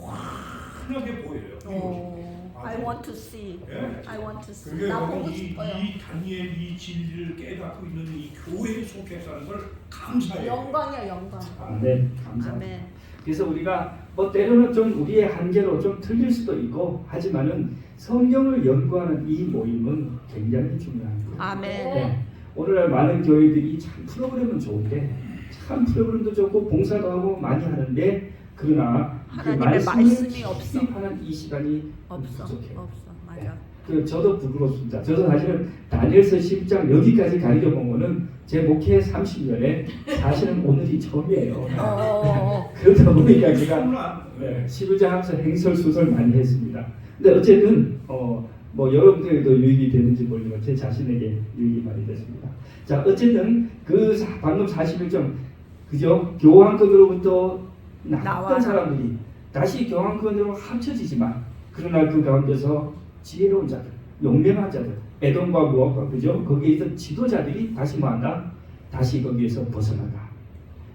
환하게 보여요. I want to see. 예. I want to see. 그러니까 나 보고 여러분 싶어요. 이 다니엘 이 진리를 깨닫고 있는 이 교회에 속해서는 걸 감사해요. 영광이야 영광. 네, 감사합니다. 아멘. 그래서 우리가 뭐 때로는 좀 우리의 한계로 좀 틀릴 수도 있고 하지만은 성경을 연구하는 이 모임은 굉장히 중요한 거예요. 아멘. 네. 오늘날 많은 교회들이 참 프로그램은 좋은데 참 프로그램도 좋고 봉사도 하고 많이 하는데 그러나 하나님의 말씀이 없어. 수입하는 이 시간이 없어. 부족해요. 없어. 맞아. 그 저도 부끄럽습니다. 저도 사실은 다니엘서 10장 여기까지 가르쳐 본 거는 제 목회 30년에 사실은 오늘이 처음이에요. 그러다 보니까 제가 11장 하면서 행설수설 많이 했습니다. 근데 어쨌든 뭐 여러분들에게도 유익이 되는지 모르지만 제 자신에게 유익이 많이 됐습니다. 자 어쨌든 그 방금 41장 그죠? 교황권으로부터 나왔던 사람들이 다시 교황권으로 합쳐지지만 그러나 그 가운데서 지혜로운 자들, 용맹한 자들, 에돔과 모압과 그죠? 거기에 있던 지도자들이 다시 뭐한다? 다시 거기에서 벗어나다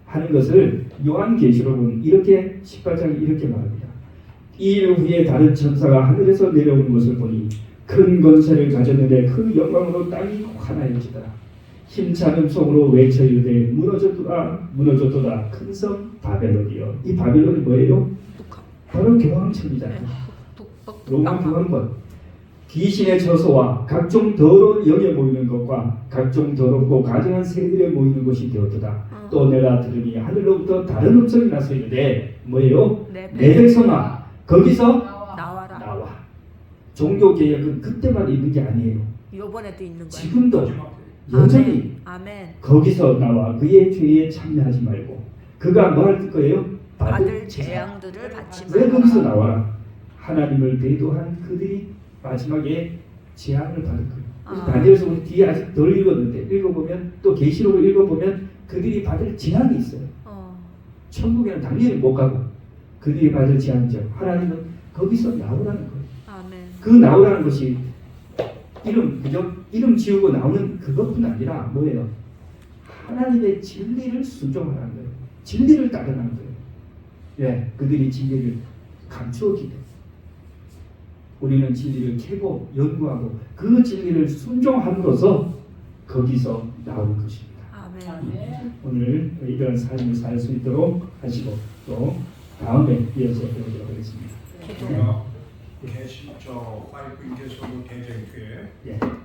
하는 것을 요한계시록은 이렇게 18장에 이렇게 말합니다. 이일 후에 다른 천사가 하늘에서 내려오는 것을 보니 큰 권세를 가졌는데 그 영광으로 땅이 화나여지더라. 힘찬 음성으로 외쳐 이르되 무너졌도다 큰 성 바벨론이여. 이 바벨론이 뭐예요? 바로 교황청이잖아요. 로마 교황권. 귀신의 처소와 각종 더러운 영에 모이는 것과 각종 더럽고 가증한 새들에 모이는 것이 되었도다. 또 내가 들으니 하늘로부터 다른 음성이 나서 이르되 뭐예요? 내 백성아 거기서 나와. 종교 개혁은 그때만 있는 게 아니에요. 이번에도 있는 거야. 지금도 여전히 아멘. 거기서 나와 그의 죄에 참여하지 말고 그가 뭐 할 거예요? 받을 재앙들을 받지 왜 말라. 거기서 나와라? 하나님을 배도한 그들이 마지막에 재앙을 받을 거예요. 다니엘서 우리 뒤에 아직 덜 읽었는데 읽어보면 또 계시록을 읽어보면 그들이 받을 재앙이 있어요. 천국에는 당연히 못 가고 그들이 받을 재앙이죠. 하나님은 거기서 나오라는 거예요. 아멘. 그 나오라는 것이 이름 지우고 나오는 그것뿐 아니라 뭐예요? 하나님의 진리를 순종하라는 거예요. 진리를 따르라는 거예요. 예, 그들이 진리를 감추었기 때문에 우리는 진리를 캐고 연구하고 그 진리를 순종함으로써 거기서 나오는 것입니다. 아멘. 오늘 이런 삶을 살 수 있도록 하시고 또 다음에 이어서 배우도록 하겠습니다. 계시 화이트 인계서도 대전교회